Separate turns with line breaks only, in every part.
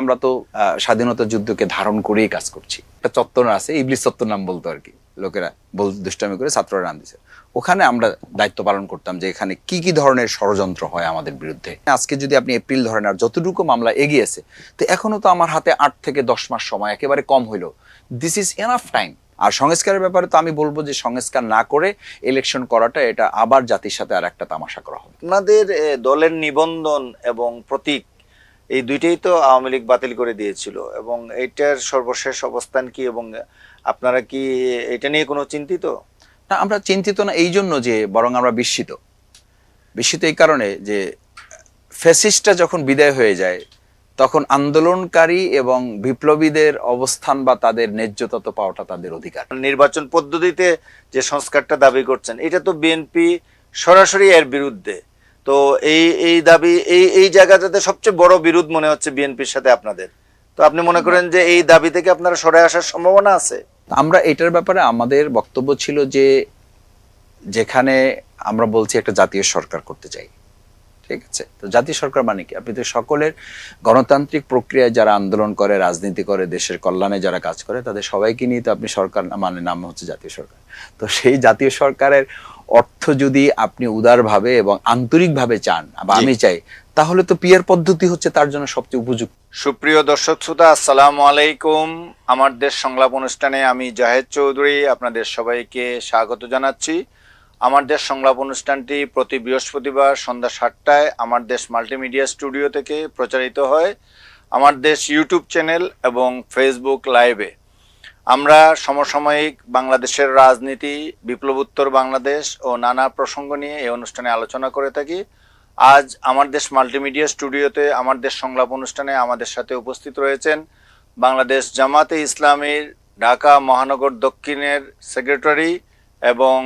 আমরা তো স্বাধীনতা যুদ্ধকে ধারণ করেই কাজ করছি। একটা চত্বর আছে, ইবলিস চত্বর নাম বলতো আর কি, লোকেরা দুষ্টামি করে ছাত্ররা নাম দিছে। ওখানে আমরা দায়িত্ব পালন করতাম যে এখানে কি কি ধরনের ষড়যন্ত্র হয় আমাদের বিরুদ্ধে। আজকে যদি আপনি এপ্রিল ধরেন, আর যতটুকু মামলা এগিয়েছে, তো এখনো তো আমার হাতে 8 থেকে 10 মাস সময়, একেবারে কম হইলো। This is enough time. আর সংস্কারের ব্যাপারে তো আমি বলবো যে সংস্কার না করে ইলেকশন করাটা, এটা আবার জাতির সাথে আর একটা তামাশা করা হবে।
আপনাদের দলের নিবন্ধন এবং প্রতীক এই দুইটাই তো আওয়ামী লীগ বাতিল করে দিয়েছিল, এবং এইটার সর্বশেষ অবস্থান কি, এবং আপনারা কি এটা নিয়ে কোনো চিন্তিত?
না, আমরা চিন্তিত না এই জন্য যে, বরং আমরা বিস্মিত এই কারণে যে ফ্যাসিস্টটা যখন বিদায় হয়ে যায়, তখন আন্দোলনকারী এবং বিপ্লবীদের অবস্থান বা তাদের ন্যায্যতা তো পাওয়াটা তাদের অধিকার।
নির্বাচন পদ্ধতিতে যে সংস্কারটা দাবি করছেন, এটা তো বিএনপি সরাসরি এর বিরুদ্ধে। তো এই দাবি এই জায়গাটাতে সবচেয়ে বড় বিরোধ মনে হচ্ছে বিএনপির সাথে আপনাদের। তো আপনি মনে করেন যে এই দাবি থেকে আপনারা সরে আসার সম্ভাবনা আছে?
আমরা এটার ব্যাপারে আমাদের বক্তব্য ছিল যে, যেখানে আমরা বলছি একটা জাতীয় সরকার করতে চাই, ঠিক আছে, তো জাতীয় সরকার মানে কি? আপনি তো সকলের গণতান্ত্রিক প্রক্রিয়ায় যারা আন্দোলন করে, রাজনীতি করে, দেশের কল্যাণে যারা কাজ করে, তাদের সবাইকে নিয়ে তো আপনি সরকার মানে নাম হচ্ছে জাতীয় সরকার। তো সেই জাতীয় সরকারের অর্থ যদি আপনি উদারভাবে এবং আন্তরিকভাবে চান, বা আমি চাই, তাহলে তো পিয়ার পদ্ধতি হচ্ছে তার জন্য সবচেয়ে উপযুক্ত।
সুপ্রিয় দর্শক শ্রোতা, আসসালামু আলাইকুম। আমার দেশ সংলাপ অনুষ্ঠানে আমি জাহেদ চৌধুরী আপনাদের সবাইকে স্বাগত জানাচ্ছি। আমার দেশ সংলাপ অনুষ্ঠানটি প্রতি বৃহস্পতিবার সন্ধ্যা 7টায় আমার দেশ মাল্টিমিডিয়া স্টুডিও থেকে প্রচারিত হয়, আমার দেশ ইউটিউব চ্যানেল এবং ফেসবুক লাইভে। আমরা সমসাময়িক বাংলাদেশের রাজনীতি, বিপ্লবোত্তর বাংলাদেশ ও নানা প্রসঙ্গ নিয়ে এই অনুষ্ঠানে আলোচনা করে থাকি। আজ আমার দেশ মাল্টিমিডিয়া স্টুডিওতে আমার দেশ সংলাপ অনুষ্ঠানে আমাদের সাথে উপস্থিত রয়েছেন বাংলাদেশ জামাতে ইসলামীর ঢাকা মহানগর দক্ষিণের সেক্রেটারি এবং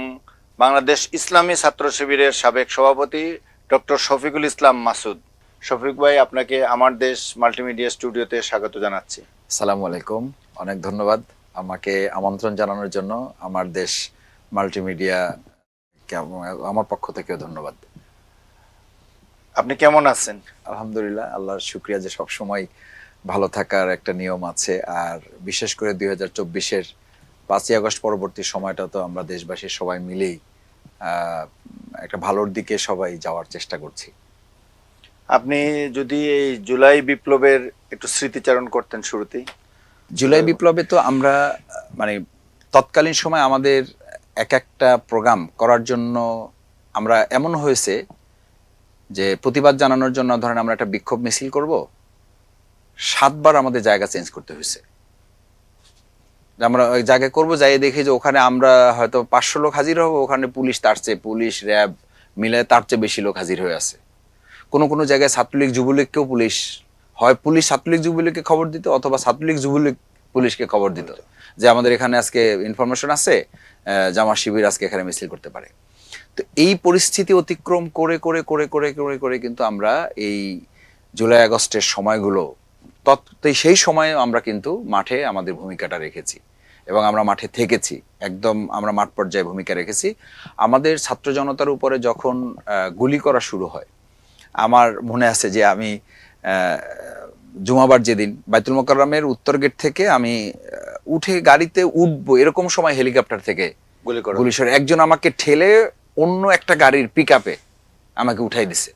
বাংলাদেশ ইসলামী ছাত্র শিবিরের সাবেক সভাপতি ডক্টর শফিকুল ইসলাম মাসুদ। শফিক ভাই, আপনাকে আমার দেশ মাল্টিমিডিয়া স্টুডিওতে স্বাগত জানাচ্ছি।
আসসালামু আলাইকুম, অনেক ধন্যবাদ আমাকে আমন্ত্রণ জানানোর জন্য। আমার দেশ মাল্টিমিডিয়া আমার পক্ষ থেকেও ধন্যবাদ।
আপনি কেমন আছেন?
আলহামদুলিল্লাহ, আল্লাহর শুকরিয়া যে সব সময় ভালো থাকার একটা নিয়ম আছে। আর বিশেষ করে 2024-এর 5ই আগস্ট পরবর্তী সময়টা তো আমরা দেশবাসী সবাই মিলেই একটা ভালোর দিকে সবাই যাওয়ার চেষ্টা করছি।
আপনি যদি এই জুলাই বিপ্লবের একটু স্মৃতিচারণ করতেন শুরুতেই।
জুলাই বিপ্লবে তো আমরা মানে তৎকালীন সময় আমাদের এক একটা প্রোগ্রাম করার জন্য আমরা এমন হয়েছে যে, প্রতিবাদ জানানোর জন্য ধরেন আমরা একটা বিক্ষোভ মিছিল করব, 7 বার আমাদের জায়গা চেঞ্জ করতে হয়েছে। আমরা ওই জায়গায় করবো, যাই দেখি যে ওখানে আমরা হয়তো 500 লোক হাজির হবো, ওখানে পুলিশ র্যাব মিলে তার চেয়ে বেশি লোক হাজির হয়ে আছে। কোনো জায়গায় ছাত্রলীগ যুবলীগকেও পুলিশ ছাত্রলীগ যুবলীগকে খবর দিত, অথবা ছাত্রলীগ যুবলীগ পুলিশকে খবর দিত যে আমাদের এখানে আজকে ইনফরমেশন আছে, জামা শিবির আজকে এখানে মিছিল করতে পারে। তো এই পরিস্থিতি অতিক্রম করে করে করে করে করে করে কিন্তু আমরা এই জুলাই আগস্টের সময়গুলো, সেই সময়ে আমরা কিন্তু মাঠে আমাদের ভূমিকাটা রেখেছি এবং আমরা মাঠে থেকেছি, একদম আমরা মাঠ পর্যায়ে ভূমিকা রেখেছি। আমাদের ছাত্র জনতার উপরে যখন গুলি করা শুরু হয়, আমার মনে আছে যে আমি জুমাবার যেদিন বাইতুল মোকাররমের উত্তর গেট থেকে আমি উঠে গাড়িতে উঠবো, এরকম সময় হেলিকপ্টার থেকে গুলি করে একজন আমাকে ঠেলে অন্য একটা গাড়ির পিকআপে আমাকে উঠাই দিছে।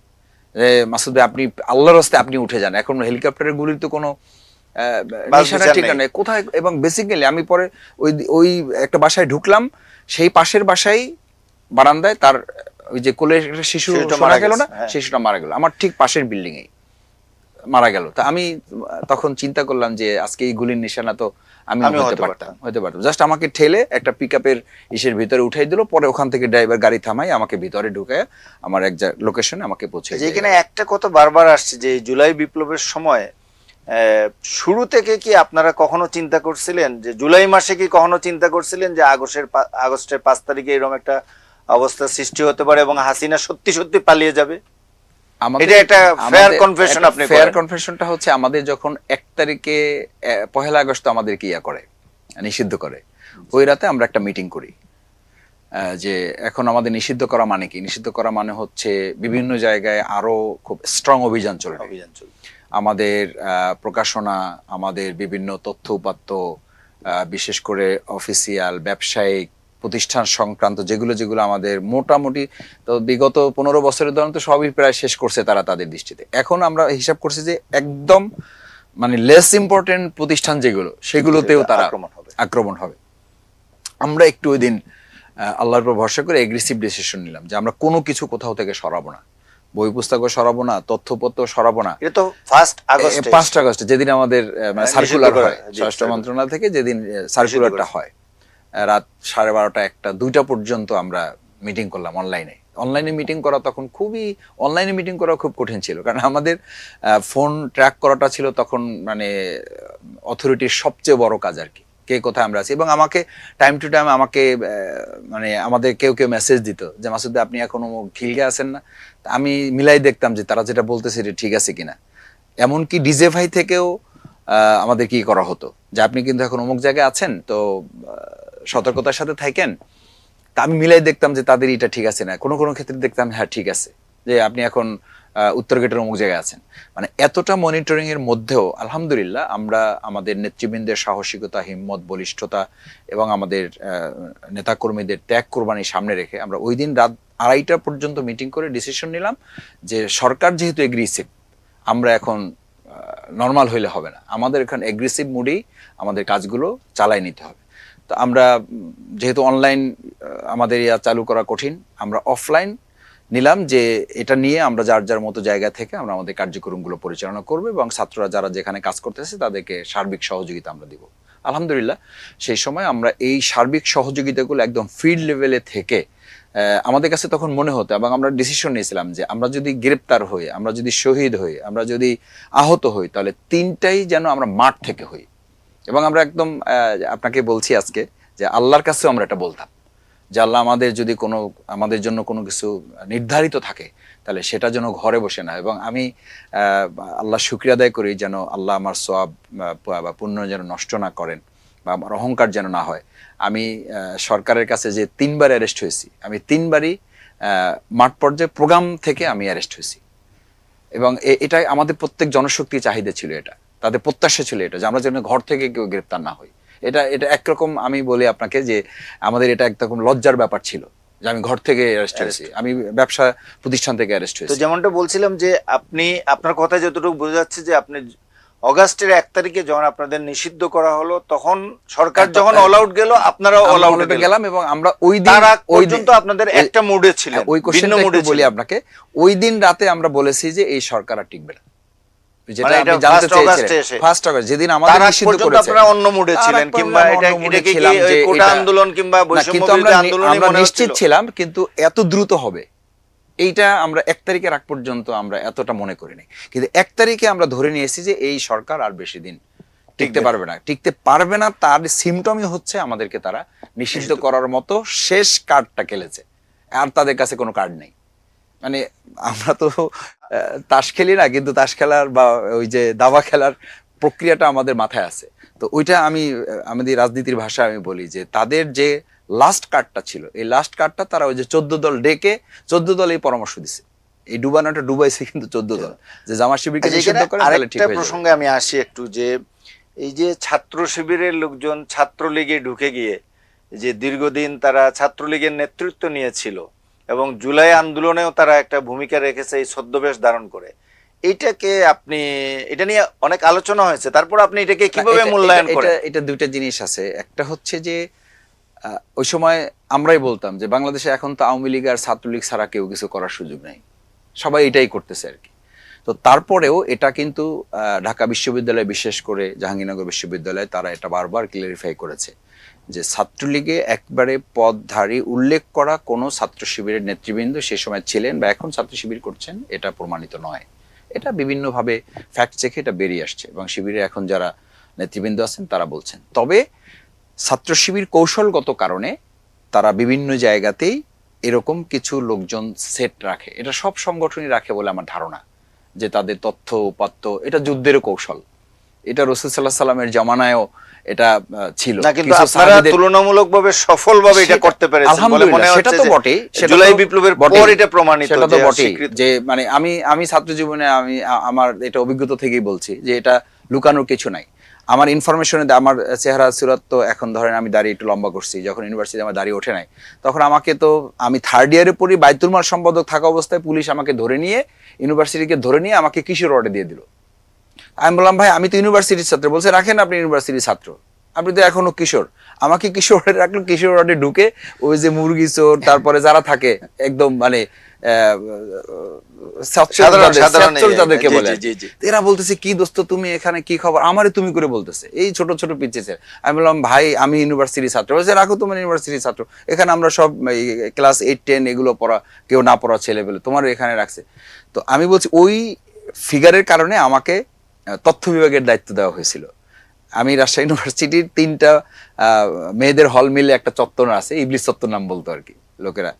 মাসুদ ভাই, আপনি আল্লাহর রাস্তায় আপনি উঠে যান, এখন হেলিকপ্টারের গুলির তো কোনো ঠিকানা কোথায়। এবং বেসিক্যালি আমি পরে ওই একটা বাসায় ঢুকলাম, সেই পাশের বাসায় বারান্দায় তার ওই যে কোলে একটা শিশু মারা গেল না, শিশুটা মারা গেল আমার ঠিক পাশের বিল্ডিং এ মারা গেল। তা আমি তখন চিন্তা করলাম যে আজকে এই গুলির নিশানা তো আমি হতে পারতাম। জাস্ট আমাকে ঠেলে একটা পিকআপের ইসের ভিতরে উঠাই দিল, পরে ওখান থেকে ড্রাইভার গাড়ি থামাই আমাকে ভিতরে ঢুকায় আমার এক লোকেশনে আমাকে পৌঁছে।
যেখানে একটা কথা বারবার আসছে যে জুলাই বিপ্লবের সময় শুরু থেকে কি আপনারা কখনো চিন্তা করছিলেন যে, জুলাই মাসে কি কখনো চিন্তা করছিলেন যে আগস্টের 5 তারিখে এরকম একটা অবস্থা সৃষ্টি হতে পারে এবং হাসিনা সত্যি সত্যি পালিয়ে যাবে? এটা একটা ফেয়ার কনফেশন। আপনি
ফেয়ার কনফেশনটা হচ্ছে আমাদের যখন 1 তারিখে 1 আগস্ট আমাদের কি করে নিষিদ্ধ করে, ওই রাতে আমরা একটা মিটিং করি যে এখন আমাদের নিষিদ্ধ করা মানে কি। নিষিদ্ধ করা মানে হচ্ছে বিভিন্ন জায়গায় আরো খুব স্ট্রং অভিযান চলবে। আমাদের প্রকাশনা, আমাদের বিভিন্ন তথ্য উপাত্ত, বিশেষ করে অফিসিয়াল ব্যবসায়িক প্রতিষ্ঠান সংক্রান্ত যেগুলো যেগুলো আমাদের মোটামুটি তো বিগত 15 বছরের ধরন তো সবই প্রায় শেষ করছে তারা তাদের দৃষ্টিতে। এখন আমরা হিসাব করছি যে একদম মানে লেস ইম্পর্টেন্ট প্রতিষ্ঠান যেগুলো সেগুলোতেও তারা আক্রমণ হবে। আমরা একটু ওই দিন আল্লাহর উপর ভরসা করে এগ্রেসিভ ডিসিশন নিলাম যে আমরা কোনো কিছু কোথাও থেকে সরাবো না, বই পুস্তকও সরাবো না, তথ্যপত্র সরাবো না।
এটা তো 1
আগস্টে যেদিন আমাদের সার্কুলার হয় স্বরাষ্ট্র মন্ত্রণালয় থেকে, যেদিন সার্কুলারটা হয় রাত 12:30 1টা 2টা পর্যন্ত আমরা মিটিং করলাম অনলাইনে মিটিং করা তখন অনলাইনে মিটিং করা খুব কঠিন ছিল, কারণ আমাদের ফোন ট্র্যাক করাটা ছিল তখন মানে অথরিটির সবচেয়ে বড় কাজ আর কি, কে কোথায় আমরা আছি। এবং আমাকে টাইম টু টাইম আমাকে মানে আমাদের কেউ কেউ মেসেজ দিত যে মাসুদ আপনি এখনো খিলগে আছেন না। আমি মিলাই দেখতাম যে তারা যেটা বলতেছে এটা ঠিক আছে কিনা। এমনকি ডিজে ভাই থেকেও আমাদের কি করা হতো যে আপনি কিন্তু এখন অমুক জায়গায় আছেন, তো সতর্কতার সাথে থাকেন। তা আমি মিলাই দেখতাম যে তাদের এটা ঠিক আছে না, কোনো কোনো ক্ষেত্রে দেখতাম হ্যাঁ ঠিক আছে যে আপনি এখন উত্তর গেটের অমুক জায়গায় আছেন। মানে এতটা মনিটরিং এর মধ্যেও আলহামদুলিল্লাহ আমরা আমাদের নেতৃবৃন্দের সাহসিকতা, হিম্মত, বলিষ্ঠতা এবং আমাদের নেতাকর্মীদের ত্যাগ কোরবানি সামনে রেখে আমরা ওই দিন রাত 2:30 পর্যন্ত মিটিং করে ডিসিশন নিলাম যে সরকার যেহেতু এগ্রেসিভ, আমরা এখন নর্মাল হইলে হবে না, আমাদের এখানে এগ্রেসিভ মুডেই আমাদের কাজগুলো চালাই নিতে হবে। তো আমরা যেহেতু অনলাইন আমাদের চালু করা কঠিন, আমরা অফলাইন নিলাম যে এটা নিয়ে আমরা যার যার মতো জায়গা থেকে আমরা আমাদের কার্যক্রমগুলো পরিচালনা করব এবং ছাত্ররা যারা যেখানে কাজ করতেছে তাদেরকে সার্বিক সহযোগিতা আমরা দিব। আলহামদুলিল্লাহ সেই সময় আমরা এই সার্বিক সহযোগিতাগুলো একদম ফিল্ড লেভেলে থেকে আমাদের কাছে তখন মনে হতো এবং আমরা ডিসিশন নিয়েছিলাম যে আমরা যদি গ্রেপ্তার হই, আমরা যদি শহীদ হই, আমরা যদি আহত হই, তাহলে তিনটাই যেন আমরা মাঠ থেকে হই। এবং আমরা একদম আপনাকে বলছি আজকে যে আল্লাহর কাছেও আমরা এটা বলতাম যে আল্লাহ আমাদের জন্য কোনো কিছু নির্ধারিত থাকে তাহলে সেটা যেন ঘরে বসে না। এবং আমি আল্লাহ শুকরিয়া আদায় করি যেন আল্লাহ আমার সওয়াব বা পুণ্য যেন নষ্ট না করেন বা আমার অহংকার যেন না হয়। আমি সরকারের কাছে যে 3বার অ্যারেস্ট হয়েছি, আমি 3বারই মাঠ পর্যায়ে প্রোগ্রাম থেকে আমি অ্যারেস্ট হয়েছি। এবং এটাই আমাদের প্রত্যেক জনশক্তির চাহিদা ছিল, এটা তাদের প্রত্যাশা ছিল এটা যে আমরা যেন ঘর থেকে কেউ গ্রেপ্তার না হই। এটা একরকম আমি বলি আপনাকে যে আমাদের এটা একরকম লজ্জার ব্যাপার ছিল যে আমি ঘর থেকে অ্যারেস্ট হয়েছি, আমি ব্যবসা প্রতিষ্ঠান থেকে অ্যারেস্ট হয়েছি।
তো যেমনটা বলছিলাম যে আপনার কথা যতটুকু বোঝা যাচ্ছে যে আপনি অগাস্টের 1 তারিখে যখন আপনাদের নিষিদ্ধ করা হলো তখন সরকার যখন অল আউট গেল আপনারাও অল আউট
গেলাম এবং আমরা ওই দিন
পর্যন্ত আপনাদের একটা মুডে ছিলেন।
ওই কোশ্চেনটা একটু বলি আপনাকে, ওই দিন রাতে আমরা বলেছি যে এই সরকার আর টিকবে না, যেটা আপনি জানতে চেয়েছিলেন। ফার্স্ট অগাস্ট যেদিন আমাদের নিষিদ্ধ করেছে
আপনারা অন্য মুডে ছিলেন কিংবা এটা কি কোটা আন্দোলন কিংবা বৈষম্য বিরোধী আন্দোলনই
আমরা নিশ্চিত ছিলাম, কিন্তু এত দ্রুত হবে এইটা আমরা 1 তারিখের আগ পর্যন্ত আমরা এতটা মনে করিনি। কিন্তু 1 তারিখে আমরা ধরে নিয়েছি যে এই সরকার আর বেশি দিন টিকতে পারবে না। তার সিমটমই হচ্ছে আমাদেরকে তারা নিষিদ্ধ করার মতো শেষ কার্ডটা খেলেছে, আর তাদের কাছে কোনো কার্ড নেই। মানে আমরা তো তাস খেলি না, কিন্তু তাস খেলার বা ওই যে দাবা খেলার প্রক্রিয়াটা আমাদের মাথায় আছে। তো ওইটা আমাদের রাজনীতির ভাষায় আমি বলি যে তাদের যে লাস্ট কার্ডটা ছিল, এই লাস্ট কার্ডটা তারা ওই যে 14 দল ডেকে 14 দল এই পরামর্শ দিছে, এই ডুবানোটা ডুবাইছে কিন্তু 14 দল যে জামাত শিবিরকে নিষিদ্ধ করে তাহলে ঠিক হয়ে যাবে।
প্রসঙ্গে আমি আসি একটু যে এই যে ছাত্র শিবিরের লোকজন ছাত্রলীগে ঢুকে গিয়ে যে দীর্ঘদিন তারা ছাত্রলীগের নেতৃত্ব নিয়েছিল এবং জুলাই আন্দোলনেও তারা একটা ভূমিকা রেখেছে এই ছদ্মবেশ ধারণ করে, এটা নিয়ে অনেক আলোচনা হয়েছে, তারপর আপনি এটাকে কিভাবে মূল্যায়ন করেন?
এটা দুইটা জিনিস আছে। একটা হচ্ছে যে ওই সময় আমরাই বলতাম যে বাংলাদেশে এখন তো আওয়ামী লীগ আর ছাত্রলীগ ছাড়া কেউ কিছু করার সুযোগ নেই, সবাই এটাই করতেছে আর কি। তো তারপরেও এটা কিন্তু ঢাকা বিশ্ববিদ্যালয়, বিশেষ করে জাহাঙ্গীরনগর বিশ্ববিদ্যালয়, তারা এটা বারবার ক্লিয়ারিফাই করেছে যে ছাত্রলীগে একবারে পদধারী উল্লেখ করা কোনো ছাত্র শিবিরের নেতৃবৃন্দ সে সময় ছিলেন বা এখন ছাত্র শিবির করছেন এটা প্রমাণিত নয়। এটা বিভিন্নভাবে ফ্যাক্ট চেকে এটা বেরিয়ে আসছে এবং শিবিরে এখন যারা নেতৃবৃন্দ আছেন তারা বলছেন। তবে ছাত্র শিবির কৌশলগত কারণে তারা বিভিন্ন জায়গাতেই এরকম কিছু লোকজন সেট রাখে, এটা সব সংগঠনই রাখে বলে আমার ধারণা, যে তাদের তথ্য উপাত্ত এটা যুদ্ধের কৌশল, এটা রাসূল সাল্লাল্লাহু আলাইহি সাল্লামের জামানায়ও এটা ছিল
না, কিন্তু
কিছু
আপনারা
সাহাবীদের
তুলনামূলকভাবে সফলভাবে এটা করতে পেরেছেন বলে মনে
আলহামদুলিল্লাহ, সেটা
হচ্ছে
তো
যে
বটেই, সেটা
জুলাই
তো
বিপ্লবের
বটেই।
পর এটা প্রমাণিত
সেটা তো
যে
বটেই
স্বীকৃত।
যে মানে আমি ছাত্র জীবনে আমার এটা অভিজ্ঞতা থেকেই বলছি যে এটা লুকানোর কিছু নাই। আমার ইনফরমেশনে আমার চেহারা সুরত তো এখন ধরেন আমি দাড়ি একটু লম্বা করছি, যখন ইউনিভার্সিটি আমার দাড়ি ওঠে নাই তখন আমাকে তো আমি থার্ড ইয়ারে পড়ি, বাইতুল মাল সম্পাদক থাকা অবস্থায় পুলিশ আমাকে ধরে নিয়ে ইউনিভার্সিটিকে ধরে নিয়ে আমাকে কিশোর ওয়ার্ডে দিয়ে দিল। আমি বললাম ভাই আমি তো ইউনিভার্সিটির ছাত্র। বলছে রাখেন আপনি ইউনিভার্সিটির ছাত্র, আপনি তো এখনো কিশোর। আমাকে কিশোর ওয়ার্ডে রাখলো, কিশোর ওয়ার্ডে ঢুকে ওই যে মুরগি চোর তারপরে যারা থাকে একদম মানে যাদেরকে বলে, এরা বলতেছে কি দোস্ত তুমি এখানে কি খবর, আমারে তুমি করে বলতেছে এই ছোট ছোট পিচ্ছেছে। আমি বললাম ভাই আমি ইউনিভার্সিটির ছাত্র। বলছে রাখো তোমার ইউনিভার্সিটির ছাত্র, এখানে আমরা সব ক্লাস 8-10 এগুলো পড়া, কেউ না পড়া ছেলে পেলে তোমার এখানে রাখছে। তো আমি বলছি ওই ফিগারের কারণে আমাকে তথ্য বিভাগের দায়িত্ব দেওয়া হয়েছিল। আমি রাজশাহী ইউনিভার্সিটির 3টা মেয়েদের হল মিলে একটা চত্বর আছে, ইবলিস চত্বর নাম বলতো আর কি, লোকেরা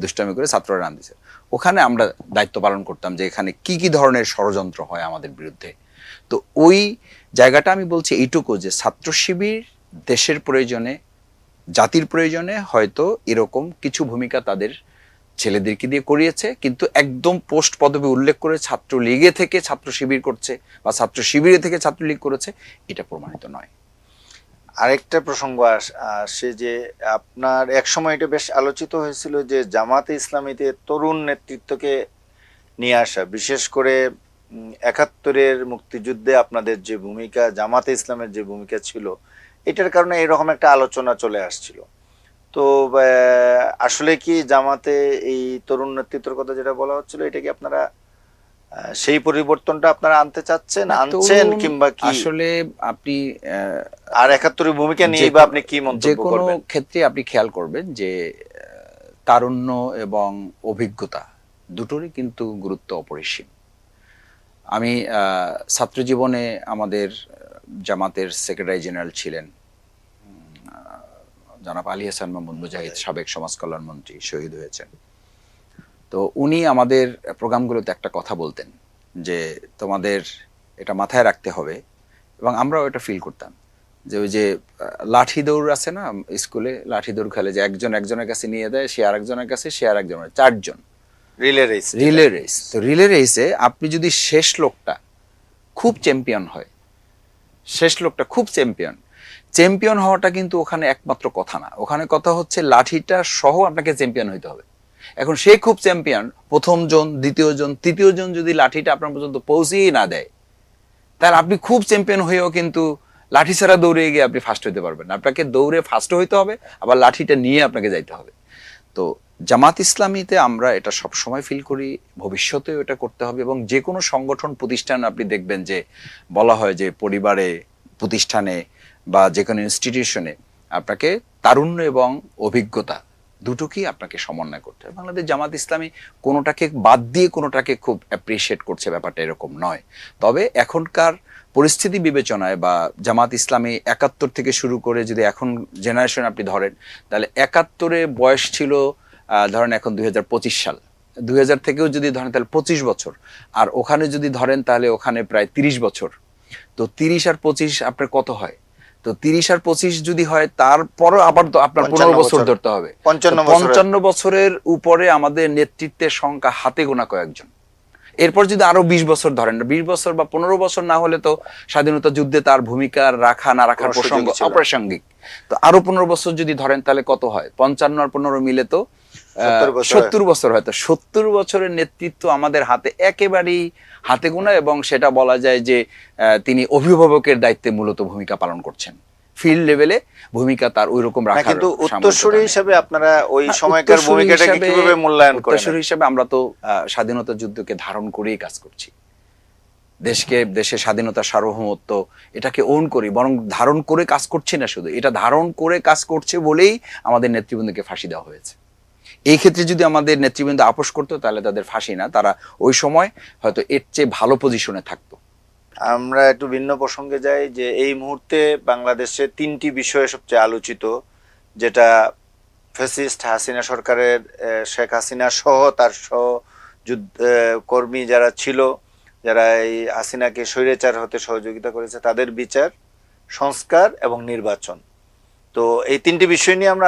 দুষ্টামি করে ছাত্ররা নাম দিছে। ওখানে আমরা দায়িত্ব পালন করতাম যে এখানে কি কি ধরনের ষড়যন্ত্র হয় আমাদের বিরুদ্ধে। তো ওই জায়গাটা আমি বলছি এইটুকু যে ছাত্র শিবির দেশের প্রয়োজনে, জাতির প্রয়োজনে হয়তো এরকম কিছু ভূমিকা তাদের ছেলেদেরকে দিয়ে করিয়েছে, কিন্তু একদম পোস্ট পদবি উল্লেখ করে ছাত্র লীগে থেকে ছাত্র শিবির করছে বা ছাত্র শিবিরে থেকে ছাত্রলীগ করেছে, এটা প্রমাণিত নয়।
আরেকটা প্রসঙ্গ আসে যে আপনার এক সময় এটা বেশ আলোচিত হয়েছিল যে জামাতে ইসলামীতে তরুণ নেতৃত্বকে নিয়ে আসা, বিশেষ করে ৭১-এর মুক্তিযুদ্ধে আপনাদের যে ভূমিকা, জামাতে ইসলামের যে ভূমিকা ছিল, এটার কারণে এরকম একটা আলোচনা চলে আসছিল। তো আসলে কি জামাতে এই তরুণ নেতৃত্বের কথা যেটা বলা হচ্ছিল, এটা কি আপনারা সেই পরিবর্তনটা আপনারা আনতে চাচ্ছেন, আনছেন, কিংবা কি
আসলে আপনি
আর ৭১-এর ভূমিকা নিয়ে বা আপনি কি মন্তব্য করবেন?
যে কোনো ক্ষেত্রে আপনি খেয়াল করবেন যে তারুণ্য এবং অভিজ্ঞতা দুটোরই কিন্তু গুরুত্ব অপরিসীম। আমি ছাত্র জীবনে আমাদের জামাতের সেক্রেটারি জেনারেল ছিলেন জনাব আলী হাসান মাহমুদ মুজাহিদ, সাবেক সমাজ কল্যাণ মন্ত্রী, শহীদ হয়েছেন। তো উনি আমাদের প্রোগ্রামগুলোতে একটা কথা বলতেন যে তোমাদের এটা মাথায় রাখতে হবে, এবং আমরাও এটা ফিল করতাম যে ওই যে লাঠি দৌড় আছে না, স্কুলে লাঠি দৌড় খেলে যে একজন একজনের কাছে নিয়ে দেয়, সে আরেকজনের কাছে, সে আরেকজনের, 4 জন
রিলে রেস।
Relay race. তো রিলে রেসে আপনি যদি শেষ লোকটা খুব চ্যাম্পিয়ন হয়, শেষ লোকটা খুব চ্যাম্পিয়ন হওয়াটা কিন্তু ওখানে একমাত্র কথা না, ওখানে কথা হচ্ছে লাঠিটা সহ আপনাকে চ্যাম্পিয়ন হইতে হবে। এখন সে খুব চ্যাম্পিয়ন, প্রথম জন, দ্বিতীয় জন, তৃতীয় জন যদি লাঠিটা আপনার পর্যন্ত পৌঁছেই না দেয়, তাহলে আপনি খুব চ্যাম্পিয়ন হয়েও কিন্তু লাঠি ছাড়া দৌড়ে গিয়ে আপনি ফার্স্ট হইতে পারবেন না। আপনাকে দৌড়ে ফার্স্ট হইতে হবে, আবার লাঠিটা নিয়ে আপনাকে যাইতে হবে। তো জামাত ইসলামীতে আমরা এটা সবসময় ফিল করি, ভবিষ্যতেও এটা করতে হবে। এবং যে কোনো সংগঠন প্রতিষ্ঠান আপনি দেখবেন যে বলা হয় যে পরিবারে, প্রতিষ্ঠানে বা যে কোনো ইনস্টিটিউশনে আপনাকে তারুণ্য এবং অভিজ্ঞতা দুটোকেই আপনাকে সমন্বয় করতে হবে। বাংলাদেশ জামাত ইসলামী কোনোটাকে বাদ দিয়ে কোনোটাকে খুব অ্যাপ্রিসিয়েট করছে, ব্যাপারটা এরকম নয়। তবে এখনকার পরিস্থিতি বিবেচনায় বা জামাত ইসলামী ৭১ থেকে শুরু করে যদি এখন জেনারেশন আপনি ধরেন, তাহলে ৭১-এ বয়স ছিল ধরেন এখন 2025 সাল, 2000 থেকেও যদি ধরেন তাহলে 25 বছর, আর ওখানে যদি ধরেন তাহলে ওখানে প্রায় 30 বছর। তো 30 আর 25 আপনার কত হয়? তো 30 আর 25 যদি হয়, তারপরও আবার তো আপনার 15 বছর ধরতে হবে। 55 বছরের উপরে আমাদের নেতৃত্বের সংখ্যা হাতে গোনা কয়েকজন। এরপর যদি আরো 20 বছর ধরেন, 20 বছর বা 15 বছর না হলে তো স্বাধীনতা যুদ্ধে তার ভূমিকা রাখা না রাখার প্রসঙ্গ অপ্রাসঙ্গিক। তো আরো 15 বছর যদি ধরেন তাহলে কত হয়? 55 আর 15 মিলে তো 70 বছর হয়। তো 70 বছরের নেতৃত্ব আমাদের হাতে একেবারেই হাতে গোনা, এবং সেটা বলা যায় যে তিনি অভিভাবকের দায়িত্বে মূলত ভূমিকা পালন করছেন। ফিল্ড লেভেলে ভূমিকা তার ওই রকম রাখার,
কিন্তু উত্তরসূরি হিসেবে আপনারা ওই সময়কার ভূমিকাটাকে কিভাবে মূল্যায়ন করেন?
উত্তরসূরি হিসেবে আমরা তো স্বাধীনতা যুদ্ধকে ধারণ করেই কাজ করছি। দেশের স্বাধীনতা, সার্বভৌমত্ব এটাকে ওন করি, বরং ধারণ করে কাজ করছি না, শুধু এটা ধারণ করে কাজ করছে বলেই আমাদের নেতৃবৃন্দকে ফাঁসি দেওয়া হয়েছে। এই ক্ষেত্রে যদি আমাদের নেতৃবৃন্দ আপোষ করতো তাহলে তাদের ফাঁসি না, তারা ওই সময় হয়তো এর চেয়ে ভালো পজিশনে থাকতো।
আমরা একটু ভিন্ন প্রসঙ্গে যাই যে এই মুহূর্তে বাংলাদেশে 3টি বিষয়ে সবচেয়ে আলোচিত, যেটা ফ্যাসিস্ট হাসিনা সরকারের, শেখ হাসিনা সহ তার কর্মী যারা ছিল, যারা এই হাসিনাকে স্বৈরাচার হতে সহযোগিতা করেছে তাদের বিচার, সংস্কার এবং নির্বাচন। তো এই তিনটি বিষয় নিয়ে আমরা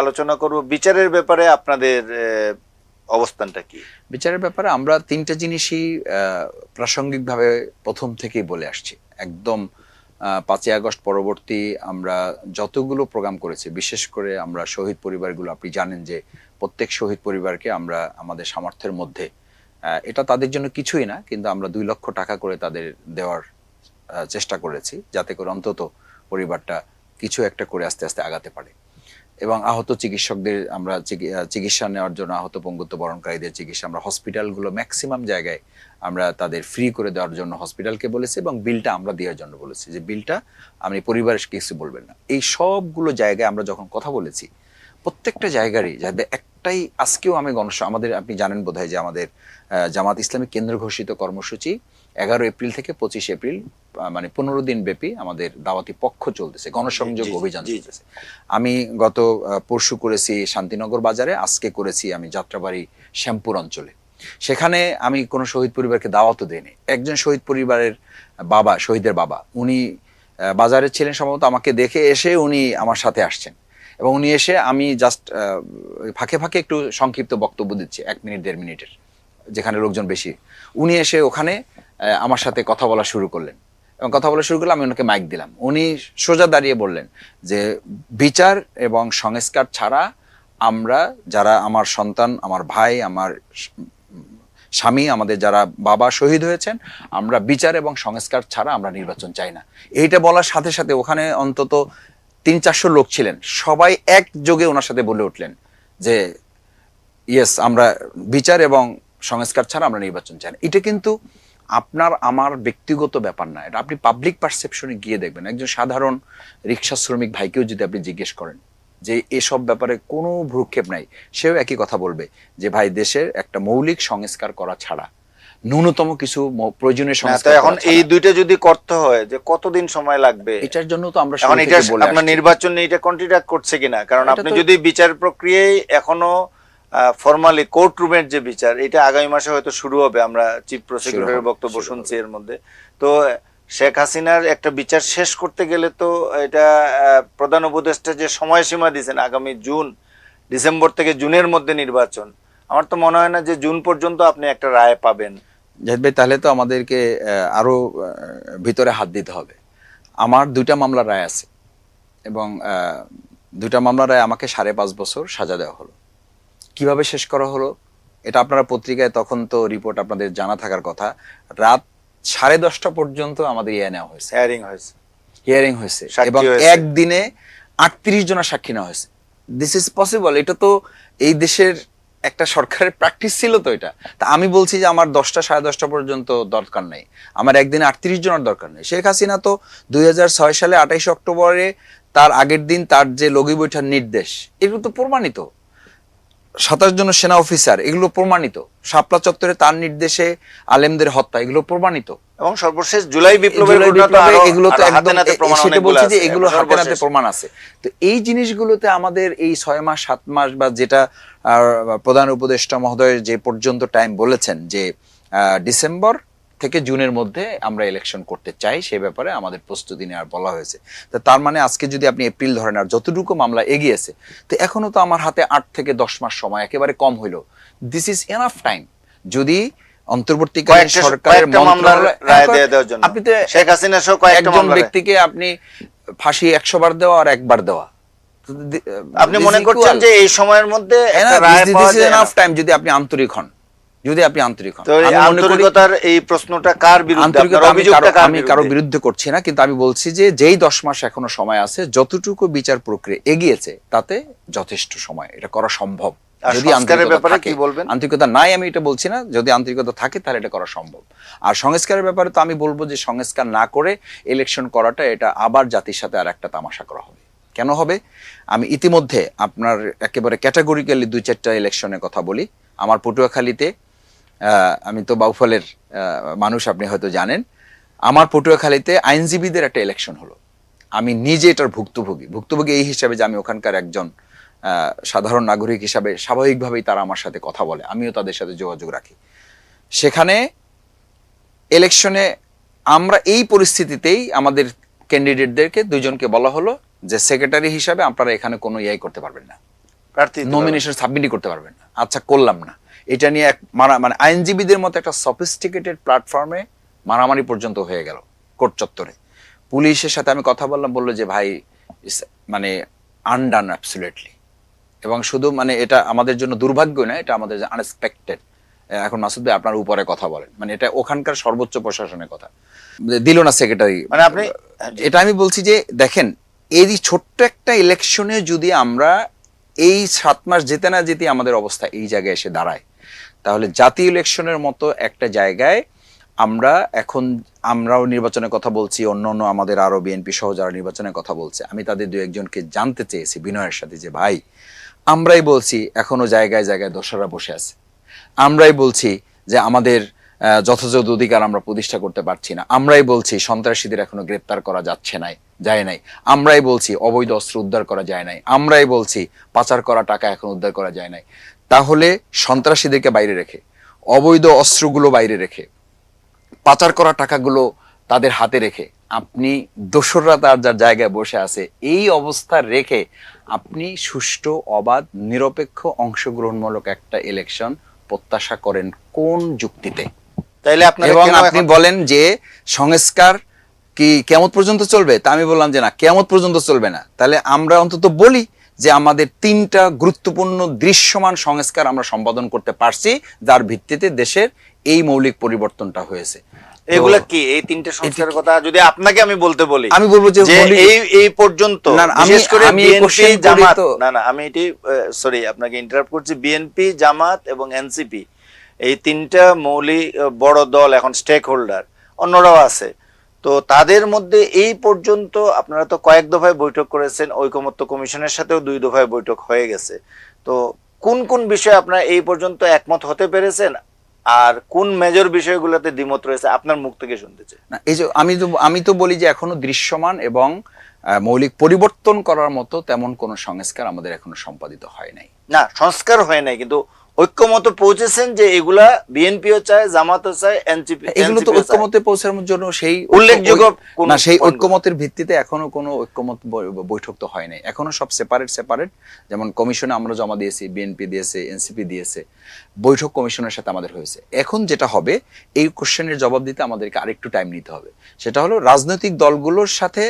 আলোচনা করব। বিচারের ব্যাপারে আপনাদের অবস্থানটা কি?
বিচারের ব্যাপারে আমরা তিনটা জিনিসই প্রাসঙ্গিকভাবে প্রথম থেকেই বলে আসছি। একদম 5ই আগস্ট পরবর্তী আমরা যতগুলো প্রোগ্রাম করেছি, বিশেষ করে আমরা শহীদ পরিবারগুলো, আপনি জানেন যে প্রত্যেক শহীদ পরিবারকে আমরা আমাদের সামর্থ্যের মধ্যে, এটা তাদের জন্য কিছুই না, কিন্তু আমরা 2 লক্ষ টাকা করে তাদের দেওয়ার চেষ্টা করেছি, যাতে করে অন্তত পরিবারটা কিছু একটা করে আস্তে আস্তে আগাতে পারে। এবং আহত চিকিৎসকদের আমরা চিকিৎসা নেওয়ার জন্য, আহত পঙ্গুত্ব বরণকারীদের চিকিৎসা আমরা হসপিটালগুলো ম্যাক্সিমাম জায়গায় আমরা তাদের ফ্রি করে দেওয়ার জন্য হসপিটালকে বলেছি, এবং বিলটা আমরা দেওয়ার জন্য বলেছি, যে বিলটা আপনি পরিবারের কিছু বলবেন না। এই সবগুলো জায়গায় আমরা যখন কথা বলেছি, প্রত্যেকটা জায়গারই যাদের একটাই, আজকেও আমি আমাদের, আপনি জানেন বোধহয় যে আমাদের জামাত ইসলামী কেন্দ্র ঘোষিত কর্মসূচি 11 এপ্রিল থেকে 25 এপ্রিল, মানে 15 দিন ব্যাপী আমাদের দাওয়াতি পক্ষ চলতেছে, গণসংযোগ অভিযান চলতেছে। আমি গত পরশু করেছি শান্তিনগর বাজারে, আজকে করেছি আমি যাত্রাবাড়ি শ্যামপুর অঞ্চলে। সেখানে আমি কোনো শহীদ পরিবারকে দাওয়াতও দেইনি। একজন শহীদ পরিবারের বাবা, শহীদের বাবা, উনি বাজারে ছিলেন সম্ভবত, আমাকে দেখে এসে উনি আমার সাথে আসছেন, এবং উনি এসে, আমি জাস্ট ফাঁকে ফাঁকে একটু সংক্ষিপ্ত বক্তব্য দিচ্ছি, 1 মিনিট 1.5 মিনিটের, যেখানে লোকজন বেশি, উনি এসে ওখানে আমার সাথে কথা বলা শুরু করলেন, এবং কথা বলা শুরু করলে আমি ওনাকে মাইক দিলাম। উনি সোজা দাঁড়িয়ে বললেন যে বিচার এবং সংস্কার ছাড়া আমরা, যারা আমার সন্তান, আমার ভাই, আমার স্বামী, আমাদের যারা বাবা শহীদ হয়েছেন, আমরা বিচার এবং সংস্কার ছাড়া আমরা নির্বাচন চাই না। এইটা বলার সাথে সাথে ওখানে অন্তত 300-400 লোক ছিলেন, সবাই একযোগে ওনার সাথে বলে উঠলেন যে ইয়েস, আমরা বিচার এবং সংস্কার ছাড়া আমরা নির্বাচন চাই না। এটা কিন্তু আপনার আমার ব্যক্তিগত ব্যাপার না, এটা আপনি পাবলিক পারসেপশনে গিয়ে দেখবেন। একজন সাধারণ রিক্সা শ্রমিক ভাইকেও যদি আপনি জিজ্ঞেস করেন যে এসব ব্যাপারে কোনো ভ্রুক্ষেপ নাই, সেও একই কথা বলবে যে ভাই, দেশের একটা মৌলিক সংস্কার করা ছাড়া, ন্যূনতম কিছু প্রয়োজনীয় সংস্কার,
এখন এই দুইটা যদি করতে হয়, যে কতদিন সময় লাগবে,
এটার জন্য তো আমরা
এখন এটা আপনার নির্বাচন নিয়ে এটা কন্ট্রাক্ট করছে কিনা? কারণ আপনি যদি বিচার প্রক্রিয়ায় এখনো ফরমালি কোর্ট রুমের যে বিচার, এটা আগামী মাসে হয়তো শুরু হবে, আমরা চিফ প্রসিকিউটরের বক্তব্য শুনছি এর মধ্যে। তো শেখ হাসিনার একটা বিচার শেষ করতে গেলে তো এটা প্রধান উপদেষ্টা যে সময়সীমা দিয়েছেন আগামী ডিসেম্বর থেকে জুনের মধ্যে নির্বাচন, আমার তো মনে হয় না যে জুন পর্যন্ত আপনি একটা রায় পাবেন।
জাহিদ ভাই, তাহলে তো আমাদেরকে আরো ভিতরে হাত দিতে হবে। আমার 2টা মামলার রায় আছে, এবং 2টা মামলার রায় আমাকে 5.5 বছর সাজা দেওয়া হলো। কিভাবে শেষ করা হলো এটা আপনারা পত্রিকায়, তখন তো রিপোর্ট আপনাদের জানা থাকার কথা, রাত 10:30 পর্যন্ত আমাদের নেওয়া হয়েছে, হিয়ারিং হয়েছে, এবং একদিনে 38 জনের সাক্ষী নেওয়া হয়েছে। This is possible. এটা তো এই দেশের একটা সরকারের প্র্যাকটিস ছিল তো এটা। তা আমি বলছি যে আমার 10টা 10:30 পর্যন্ত দরকার নেই, আমার একদিনে 38 জনের দরকার নেই। শেখ হাসিনা তো 2006 সালে 28 অক্টোবরে, তার আগের দিন তার যে লগি বৈঠার নির্দেশ, এগুলো তো প্রমাণিত। 27 জন সেনা অফিসার, এগুলো প্রমাণিত। শাপলা চত্বরে তার নির্দেশে আলেমদের হত্যা, এগুলো প্রমাণিত।
এবং সর্বশেষ জুলাই বিপ্লবের
এগুলো তো একদম, সেটা বলছি যে এগুলো হাতে নাতে প্রমাণ আছে। তো এই জিনিসগুলোতে আমাদের এই 6 মাস 7 মাস, বা যেটা প্রধান উপদেষ্টা মহোদয় যে পর্যন্ত টাইম বলেছেন, যে ডিসেম্বর থেকে জুনের মধ্যে আমরা ইলেকশন করতে চাই, সে ব্যাপারে আমাদের প্রস্তুতি নেওয়ার বলা হয়েছে। তো তার মানে আজকে যদি আপনি এপ্রিল ধরেন, আর যতটুকু মামলা এগিয়েছে, তো এখনো তো আমার হাতে 8 থেকে 10 মাস সময়, একেবারে কম হইলো। This is enough time. যদি অন্তর্বর্তীকালীন সরকারের আপনি তো
শেখ হাসিনা সহ
একজন ব্যক্তিকে আপনি ফাঁসি 100 বার দেওয়া আর 1 বার দেওয়া,
আপনি মনে করছেন যে এই সময়ের মধ্যে
এনাফ টাইম, যদি আপনি আন্তরিক হন,
আন্তরিকতার এই প্রশ্নটা কার বিরুদ্ধে?
আমি কারো বিরুদ্ধে করছি না, কিন্তু আমি বলছি যে যেই 10 মাস এখনো সময় আছে, যতটুকু বিচার প্রক্রিয়া এগিয়েছে তাতে যথেষ্ট সময়, এটা করা সম্ভব। যদি আন্তরিকতা নাই, আমি এটা বলছি না, যদি আন্তরিকতা থাকে তাহলে এটা করা সম্ভব। আর সংস্কারের ব্যাপারে তো আমি বলবো যে সংস্কার না করে ইলেকশন করাটা, এটা আবার জাতির সাথে আর একটা তামাশা করা হবে। কেন হবে? আমি ইতিমধ্যে আপনার একেবারে ক্যাটাগরিক্যালি 2-4টা ইলেকশনের কথা বলি। আমার পটুয়াখালীতে, আমি তো বাউফলের মানুষ, আপনি হয়তো জানেন, আমার পটুয়াখালীতে আইনজীবীদের একটা ইলেকশন হলো। আমি নিজে এটার ভুক্তভোগী এই হিসাবে যে আমি ওখানকার একজন সাধারণ নাগরিক হিসাবে স্বাভাবিকভাবেই তারা আমার সাথে কথা বলে, আমিও তাদের সাথে যোগাযোগ রাখি। সেখানে ইলেকশনে আমরা এই পরিস্থিতিতেই আমাদের ক্যান্ডিডেটদেরকে দুইজনকে বলা হলো যে সেক্রেটারি হিসাবে আপনারা এখানে কোনো ইয়াই করতে পারবেন না,
প্রার্থী
নমিনেশন সাবমিটই করতে পারবেন না। আচ্ছা, করলাম না, এটা নিয়ে এক মানে আইনজীবীদের মতো একটা সফিস্টিকেটেড প্ল্যাটফর্মে মারামারি পর্যন্ত হয়ে গেল কোর্ট চত্বরে। পুলিশের সাথে আমি কথা বললাম, বললো যে ভাই মানে আনডান অ্যাবসলিউটলি, এবং শুধু মানে এটা আমাদের জন্য দুর্ভাগ্য না, এটা আমাদের আনএক্সপেক্টেড। এখন মাসুদ ভাই আপনার উপরে কথা বলেন, মানে এটা ওখানকার সর্বোচ্চ প্রশাসনের কথা দিল না সেক্রেটারি।
মানে আপনি
এটা আমি বলছি যে দেখেন, এই ছোট্ট একটা ইলেকশনে যদি আমরা এই 7 মাস যেতে না যেতে আমাদের অবস্থা এই জায়গায় এসে দাঁড়ায়, তাহলে জাতীয় ইলেকশনের মতো একটা জায়গায় আমরাও নির্বাচনের কথা বলছি, অন্য আমাদের আরো বিএনপি সহ যারা নির্বাচনের কথা বলছে, আমি তাদের দু একজনকে জানতে চেয়েছি বিনয়ের সাথে যে ভাই, আমরাই বলছি এখনো জায়গায় জায়গায় দোষরা বসে আছে, আমরাই বলছি যে আমাদের যথাযথ অধিকার আমরা প্রতিষ্ঠা করতে পারছি না, আমরাই বলছি সন্ত্রাসীদের এখনো গ্রেপ্তার করা যায় নাই, আমরাই বলছি অবৈধ অস্ত্র উদ্ধার করা যায় নাই, আমরাই বলছি পাচার করা টাকা এখন উদ্ধার করা যায় নাই। তাহলে সন্ত্রাসীদেরকে বাইরে রেখে, অবৈধ অস্ত্রগুলো বাইরে রেখে, পাচার করা টাকাগুলো তাদের হাতে রেখে, আপনি দোসররা তার যার জায়গায় বসে আছে এই অবস্থা রেখে আপনি সুষ্ঠু, অবাধ, নিরপেক্ষ, অংশগ্রহণমূলক একটা ইলেকশন প্রত্যাশা করেন কোন যুক্তিতে?
তাইলে আপনারা
এবং
কেন
আপনি
এখন-
বলেন যে সংস্কার কি কিয়ামত পর্যন্ত চলবে, তা আমি বললাম যে না, কিয়ামত পর্যন্ত চলবে না। তাহলে আমরা অন্তত বলি যে আমাদের 3টা গুরুত্বপূর্ণ দৃশ্যমান সংস্কার আমরা সম্পাদন করতে পারছি, যার ভিত্তিতে দেশের এই মৌলিক পরিবর্তনটা হয়েছে।
এগুলা কি এই 3টে সংস্কারের কথা যদি আপনাকে আমি বলতে বলি,
আমি বলবো যে
এই পর্যন্ত
না,
বিশেষ করে
আমি
বিএনপি
question করি
জামাত,
তো।
না আমি এটি সরি আপনাকে ইন্টারাপ্ট করছি, বিএনপি জামাত এবং এনসিপি এই 3টা মৌলিক বড় দল, এখন স্টেক হোল্ডার অন্যরাও আছে, তো তাদের মধ্যে এই পর্যন্ত আপনারা তো কয়েক দফায় বৈঠক করেছেন, ঐকমত্য কমিশনের সাথেও 2 দফায় বৈঠক হয়ে গেছে, তো কোন কোন বিষয়ে আপনারা এই পর্যন্ত একমত হতে পেরেছেন আর কোন মেজর বিষয়গুলোতে দ্বিমত রয়েছে আপনার মুখ থেকে শুনতে চাই?
না, এই যে আমি তো বলি যে এখনো দৃশ্যমান এবং মৌলিক পরিবর্তন করার মতো তেমন কোন সংস্কার আমাদের এখনো সম্পাদিত হয় নাই।
না, সংস্কার হয় নাই, কিন্তু ঐক্যমত পৌঁছেছেন যে এগুলা বিএনপিও চায়, জামাতও চায়, এনসিপি,
এগুলো তো ঐক্যমতে পৌঁছানোর জন্য সেই
উল্লেখযোগ্য
না, সেই ঐক্যমতের ভিত্তিতে এখনো কোনো ঐক্যমত বৈঠক তো হয় নাই, এখনো সব সেপারেট। যেমন কমিশনে আমরা জমা দিয়েছি, বিএনপি দিয়েছে, এনসিপি দিয়েছে, বৈঠক কমিশনের সাথে আমাদের হয়েছে। এখন যেটা হবে, এই কোশ্চেনের জবাব দিতে আমাদেরকে আরেকটু টাইম নিতে হবে। সেটা হলো রাজনৈতিক দলগুলোর সাথে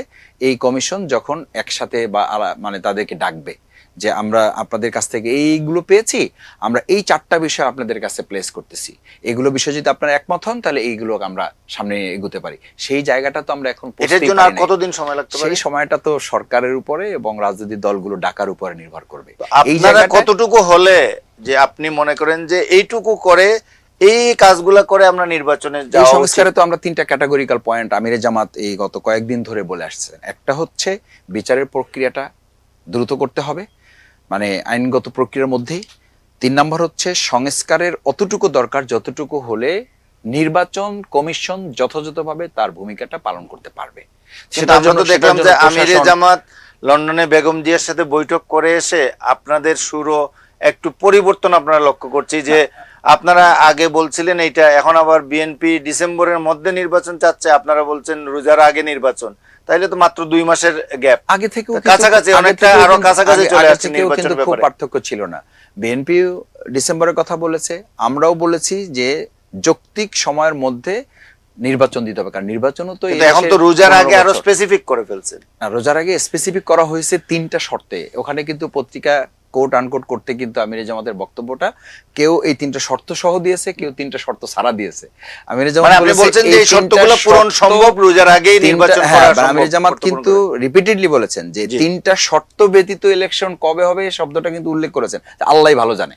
এই কমিশন যখন একসাথে বা মানে তাদেরকে ডাকবে যে আমরা আপনাদের কাছ থেকে এইগুলো পেয়েছি, আমরা এই 4টা বিষয় আপনাদের কাছে প্লেস করতেছি, এগুলো বিষয় যদি আপনারা একমত হন তাহলে এইগুলো আমরা সামনে এগোতে পারি। সেই জায়গাটা তো আমরা এখন
এটার জন্য আর কতদিন সময় লাগতে পারে?
সেই সময়টা তো সরকারের উপরে এবং রাজনৈতিক দলগুলো ডাকার উপরে নির্ভর করবে। এই
আপনারা
জায়গাটা
কতটুকু হলে যে আপনি মনে করেন যে এইটুকু করে, এই কাজগুলা করে আমরা নির্বাচনে
এই
যাওয়া
সংস্কারে
উচিত?
তো আমরা 3টা ক্যাটাগরিক্যাল পয়েন্ট আমিরে জামাত এই গত কয়েকদিন ধরে বলে আসছে। একটা হচ্ছে বিচারের প্রক্রিয়াটা দ্রুত করতে হবে, মানে আইনগত প্রক্রিয়ার মধ্যেই। 3 নম্বর হচ্ছে সংস্কারের অতটুকু দরকার যতটুকু হলে নির্বাচন কমিশন যথাযথভাবে তার ভূমিকাটা পালন করতে পারবে।
সেটা আমরা তো দেখলাম যে আমিরে জামাত লন্ডনে বেগম জিয়ার সাথে বৈঠক করে এসে আপনাদের সুরও একটু পরিবর্তন আপনারা লক্ষ্য করছি, যে আপনারা আগে বলছিলেন এইটা, এখন আবার বিএনপি ডিসেম্বরের মধ্যে নির্বাচন চাচ্ছে, আপনারা বলছেন রোজার আগে নির্বাচন, তাইলে তো মাত্র 2 মাসের গ্যাপ।
আগে থেকেও
কাছাকাছি অনেকটা আরো কাছাকাছি চলে আসছে নির্বাচনের
খুব
ব্যাপারে।
পার্থক্য ছিল না। বিএনপি ডিসেম্বরের কথা বলেছে, আমরাও বলেছি যে যৌক্তিক সময়ের মধ্যে নির্বাচন দিতে হবে, কারণ নির্বাচনও তো
কিন্তু এখন তো রোজার আগে আরো স্পেসিফিক করে ফেলছেন।
রোজার আগে স্পেসিফিক করা হয়েছে 3টা শর্তে। ওখানে কিন্তু পত্রিকা কোট আনকোট করতে কিন্তু আমিরে জামাতের বক্তব্যটা কেউ এই 3টা শর্ত সহ দিয়েছে, কেউ 3টা শর্ত ছাড়া দিয়েছে। আমিরে জামাত
আপনি বলছেন যে এই শর্তগুলো পূরণ সম্ভব রোজার আগেই নির্বাচন করা সম্ভব।
আমিরে জামাত কিন্তু রিপিটেডলি বলেছেন যে 3টা শর্ত ব্যতীত ইলেকশন কবে হবে এই শব্দটা কিন্তু উল্লেখ করেছেন, আল্লাহই ভালো জানে।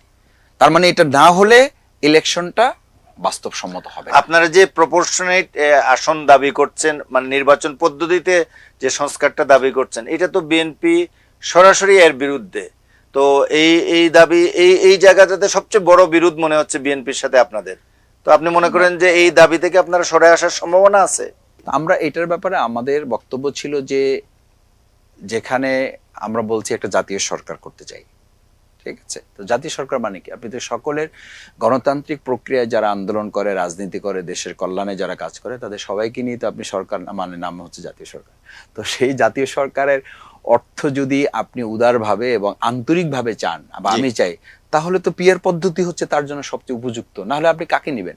তার মানে এটা না হলে ইলেকশনটা বাস্তবসম্মত হবে।
আপনারা যে প্রপোর্শনেট আসন দাবি করছেন, মানে নির্বাচন পদ্ধতিতে যে সংস্কারটা দাবি করছেন, এটা তো বিএনপি সরাসরি এর বিরুদ্ধে। তো এই দাবি এই জায়গাটাতে সবচেয়ে বড় বিরোধ মনে হচ্ছে বিএনপির সাথে আপনাদের। তো আপনি মনে করেন যে এই দাবি থেকে আপনারা সরে আসার সম্ভাবনা আছে?
আমরা এটার ব্যাপারে আমাদের বক্তব্য ছিল যে যেখানে আমরা বলছি একটা জাতীয় সরকার করতে চাই, ঠিক আছে? তো জাতীয় সরকার মানে কি? আপনি তো সকলের গণতান্ত্রিক প্রক্রিয়ায় যারা আন্দোলন করে, রাজনীতি করে, দেশের কল্যাণে যারা কাজ করে, তাদের সবাইকে নিয়ে তো আপনি সরকার মানে নাম হচ্ছে জাতীয় সরকার। তো সেই জাতীয় সরকারের অর্থ যদি আপনি উদারভাবে এবং আন্তরিকভাবে চান বা
জি।
আমি চাই, তাহলে তো পিয়ার পদ্ধতি হচ্ছে তার জন্য সবচেয়ে উপযুক্ত। না হলে আপনি কাকে নেবেন?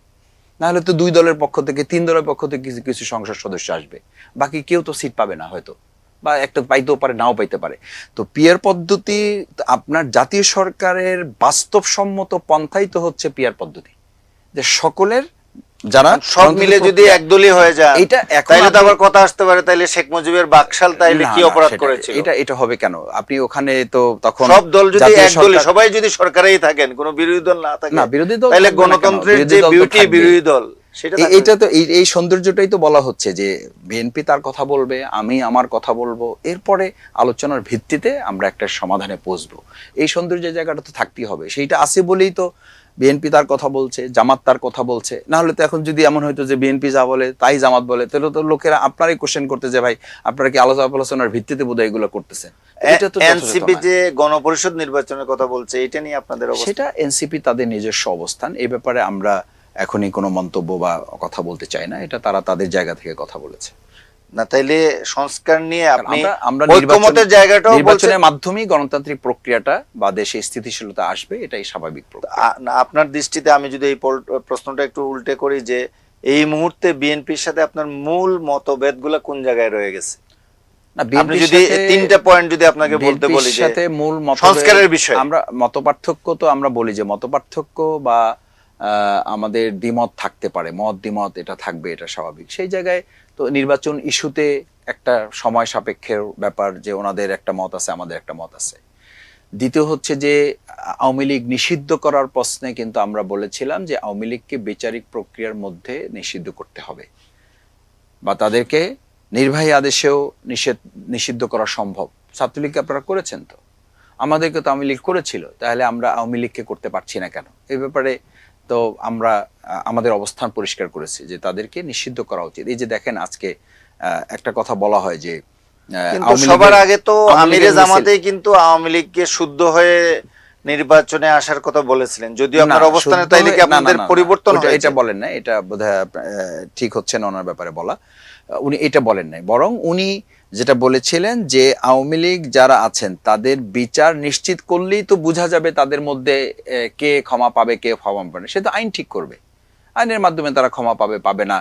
না হলে তো 2 দলের পক্ষ থেকে 3 দলের পক্ষ থেকে কিছু কিছু সংসদ সদস্য আসবে, বাকি কেউ তো সিট পাবে না হয়তো, বা একটা পাইতেও পারে, নাও পাইতে পারে। তো পিয়ার পদ্ধতি, আপনার জাতীয় সরকারের বাস্তবসম্মত পন্থাই তো হচ্ছে পিয়ার পদ্ধতি, যে সকলের যারা
সব মিলে যদি একদলই হয়ে যায়,
এটা এখন
তাইলে তো
আপনি-
আবার কথা আসতে পারে, তাইলে শেখ মুজিবের বাকশাল তাইলে
না,
কি
না,
অপরাধ
সেটা-
করেছিল?
এটা এটা হবে কেন? আপনি ওখানে তো তখন
সব দল যদি
জাতীয়
একদলই,
সরকার-
সবাই যদি সরকারেই থাকেন, কোনো বিরোধী দল না থাকে,
না, বিরোধী দল
তাহলে
থাকবে না কেন?
গণতন্ত্রের
বিরোধী
যে
দল তো
বিউটি,
থাকবেই।
বিরোধী দল সেটা
এইটা তো এই সৌন্দর্যটাই তো বলা হচ্ছে যে বিএনপি তার কথা বলবে, আমি আমার কথা বলবো, এরপরে আলোচনার ভিত্তিতে আমরা একটা সমাধানে পৌঁছবো। এই সৌন্দর্যের জায়গাটা তো থাকতেই হবে। সেইটা আছে বলেই তো বিএনপি তার কথা বলছে, জামাত তার কথা বলছে। না হলে তো এখন যদি এমন হইতো যে বিএনপি যা বলে তাই জামাত বলে, তাহলে তো লোকেরা আপনারই কোশ্চেন করতে, যে ভাই আপনারা কি আলোচনার ভিত্তিতে বোধহয় এগুলো করতেছেন? এটা তো যথাযথ
এনসিপি
নয়।
যে গণপরিষদ নির্বাচনের কথা বলছে, এটা নিয়ে আপনাদের অবস্থা?
সেটা এনসিপি তাদের নিজস্ব অবস্থান, এই ব্যাপারে আমরা এখনই কোনো মন্তব্য বা কথা বলতে চাই না। এটা তারা তাদের জায়গা থেকে কথা বলেছে।
না, তাইলে সংস্কার নিয়ে আপনি
আমরা
ঐকমতের জায়গাটাও বলছেন।
নির্বাচনের মাধ্যমেই গণতান্ত্রিক প্রক্রিয়াটা বা দেশে স্থিতিশীলতা আসবে, এটাই স্বাভাবিক প্রক্রিয়া।
না, আপনার দৃষ্টিতে আমি যদি এই প্রশ্নটা একটু উল্টে করি, যে এই মুহূর্তে বিএনপির সাথে আপনার মূল মতভেদগুলো কোন জায়গায় রয়ে গেছে?
না,
আপনি
বিএনপির
যদি
সাথে-
3টা পয়েন্ট যদি আপনাকে বলতে
বিএনপির
বলি যে
সাথে মূল
সংস্কারের বিষয়,
আমরা মতপার্থক্য তো আমরা বলি যে মতপার্থক্য বা আমাদের দ্বিমত থাকতে পারে, মত দ্বিমত এটা থাকবে, এটা স্বাভাবিক। সেই জায়গায় তো নির্বাচন ইস্যুতে একটা সময় সাপেক্ষের ব্যাপার, যে ওনাদের একটা মত আছে, আমাদের একটা মত আছে। দ্বিতীয় হচ্ছে যে আওয়ামী লীগ নিষিদ্ধ করার প্রশ্নে কিন্তু আমরা বলেছিলাম যে আওয়ামী লীগকে বিচারিক প্রক্রিয়ার মধ্যে নিষিদ্ধ করতে হবে, বা তাদেরকে নির্বাহী আদেশেও নিষিদ্ধ করা সম্ভব। ছাত্রলীগকে আপনারা করেছেন, তো আমাদেরকে তো আওয়ামী লীগ করেছিল, তাহলে আমরা আওয়ামী লীগকে করতে পারছি না কেন? এই ব্যাপারে তো আমরা আমাদের অবস্থান পরিষ্কার করেছি যে তাদেরকে নিষিদ্ধ করা উচিত। এই যে দেখেন আজকে একটা কথা বলা হয় যে
কিন্তু
আওয়ামী
সবার
লীগের-
আগে তো
আওয়ামী
আমিরে
লীগের মিছিল-
জামাতেই কিন্তু আওয়ামী লীগকে শুদ্ধ হয়ে নির্বাচনে আসার কথা বলেছিলেন, যদিও আপনার
না,
অবস্থানে
শুদ্ধ
তাইলে কি
হয়ে- না,
আপনাদের
না, না,
পরিবর্তন
ওটা-
হয়েছে?
এটা বলেন না, এটা বোধহয় ঠিক হচ্ছে না ওনার ব্যাপারে বলা। উনি এটা বলেন নাই, বরং উনি যেটা বলেছিলেন যে আওয়ামী লীগ যারা আছেন তাদের বিচার নিশ্চিত করলেই তো বোঝা যাবে তাদের মধ্যে কে ক্ষমা পাবে, কে ক্ষমা পাবে না। সে তো আইন ঠিক করবে, আইনের মাধ্যমে তারা ক্ষমা পাবে, পাবে না,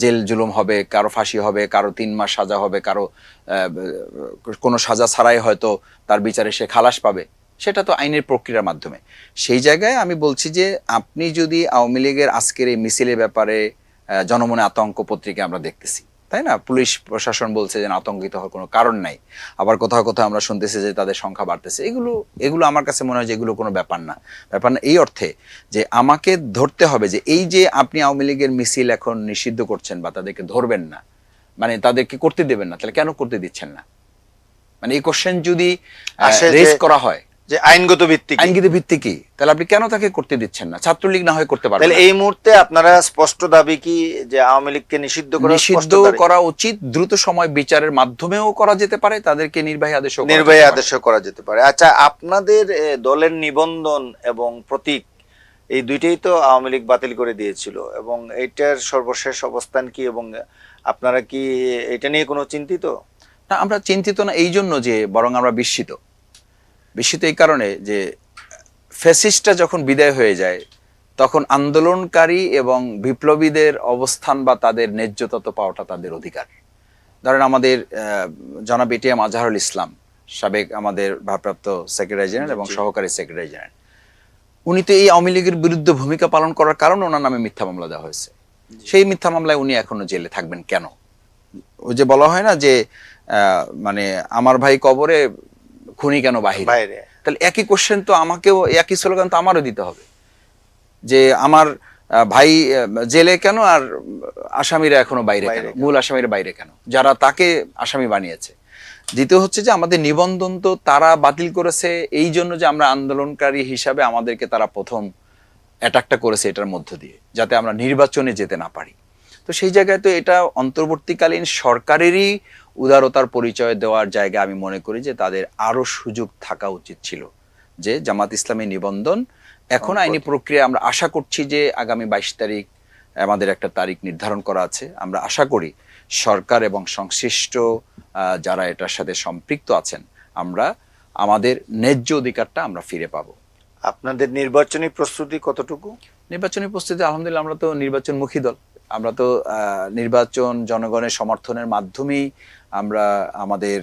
জেল জুলুম হবে, কারো ফাঁসি হবে, কারো 3 মাস সাজা হবে, কারো কোনো সাজা ছাড়াই হয়তো তার বিচারে সে খালাস পাবে। সেটা তো আইনের প্রক্রিয়ার মাধ্যমে। সেই জায়গায় আমি বলছি যে আপনি যদি আওয়ামী লীগের আজকের এই মিছিলের ব্যাপারে জনমনে আতঙ্ক পত্রিকা আমরা দেখতেছি, তাই না? পুলিশ প্রশাসন বলছে যে আতঙ্কিত হওয়ার কোনো কারণ নাই, আবার কোথাও কোথাও আমরা শুনতেছি যে তাদের সংখ্যা বাড়তেছে। এগুলো আমার কাছে মনে হয় যে এগুলো কোনো ব্যাপার না। ব্যাপার না এই অর্থে যে আমাকে ধরতে হবে যে এই যে আপনি আওয়ামী লীগের মিছিল এখন নিষিদ্ধ করছেন বা তাদেরকে ধরবেন না, মানে তাদেরকে করতে দেবেন না, তাহলে কেন করতে দিচ্ছেন না? মানে এই কোশ্চেন যদি
আসে
রেজ
যে-
করা হয়,
যে আইনগত ভিত্তি কি?
আইনগত ভিত্তি কি, তাহলে আপনি কেন তাকে করতে দিচ্ছেন না? ছাত্রলীগ না হয় করতে পারবে
তাহলে
না।
এই মুহূর্তে আপনারা স্পষ্ট দাবি কি যে আওয়ামী লীগকে নিষিদ্ধ করা
নিষিদ্ধ করা উচিত, দ্রুত সময় বিচারের মাধ্যমেও করা যেতে পারে, তাদেরকে নির্বাহী আদেশও করা
নির্বাহী
যেতে পারে।
আদেশও করা যেতে পারে। আচ্ছা, আপনাদের দলের নিবন্ধন এবং প্রতীক এই দুইটাই তো আওয়ামী লীগ বাতিল করে দিয়েছিল, এবং এইটার সর্বশেষ অবস্থান কি, এবং আপনারা কি এটা নিয়ে কোনো চিন্তিত?
না, আমরা চিন্তিত না এই জন্য যে, বরং আমরা বিস্মিত এই কারণে যে ফ্যাসিস্টটা যখন বিদায় হয়ে যায়, তখন আন্দোলনকারী এবং বিপ্লবীদের অবস্থান বা তাদের ন্যায্যতা তো পাওয়াটা তাদের অধিকার। ধরেন আমাদের জনাব এটিএম আজহারুল ইসলাম, সাবেক আমাদের ভারপ্রাপ্ত সেক্রেটারি জেনারেল এবং সহকারী সেক্রেটারি জেনারেল, উনি তো এই আওয়ামী লীগের বিরুদ্ধে ভূমিকা পালন করার কারণে ওনার নামে মিথ্যা মামলা দেওয়া হয়েছে। সেই মিথ্যা মামলায় উনি এখনো জেলে থাকবেন কেন? ওই যে বলা হয় না যে মানে আমার ভাই কবরে, খুনি কেন বাহিরে? তাহলে একই কোশ্চেন তো আমাকেও, একই স্লোগান তো আমারও দিতে হবে যে আমার ভাই জেলে কেন, আর আসামিরা এখনো বাইরে কেন, মূল আসামিরা বাইরে কেন, যারা তাকে আসামি বানিয়েছে। দ্বিতীয় হচ্ছে যে আমাদের নিবন্ধন তো তারা বাতিল করেছে এই জন্য যে আমরা আন্দোলনকারী হিসাবে আমাদেরকে তারা প্রথম অ্যাটাকটা করেছে এটার মধ্য দিয়ে, যাতে আমরা নির্বাচনে যেতে না পারি। তো সেই জায়গায় তো এটা অন্তর্বর্তীকালীন সরকারেরই উদারতার পরিচয় দেওয়ার জায়গা। আমি মনে করি যে তাদের আরো সুযোগ থাকা উচিত ছিল, যে জামাত ইসলামী নিবন্ধন এখন আইনি প্রক্রিয়া। আমরা আশা করছি যে আগামী 22 তারিখ আমাদের একটা তারিখ নির্ধারণ করা আছে। আমরা আশা করি সরকার এবং সংশ্লিষ্ট যারা এটার সাথে সম্পৃক্ত আছেন, আমরা আমাদের ন্যায্য অধিকারটা আমরা ফিরে পাবো।
আপনাদের নির্বাচনী প্রস্তুতি কতটুকু?
নির্বাচনী প্রস্তুতি আলহামদুলিল্লাহ, আমরা তো নির্বাচনমুখী দল। আমরা তো নির্বাচন জনগণের সমর্থনের মাধ্যমেই আমরা আমাদের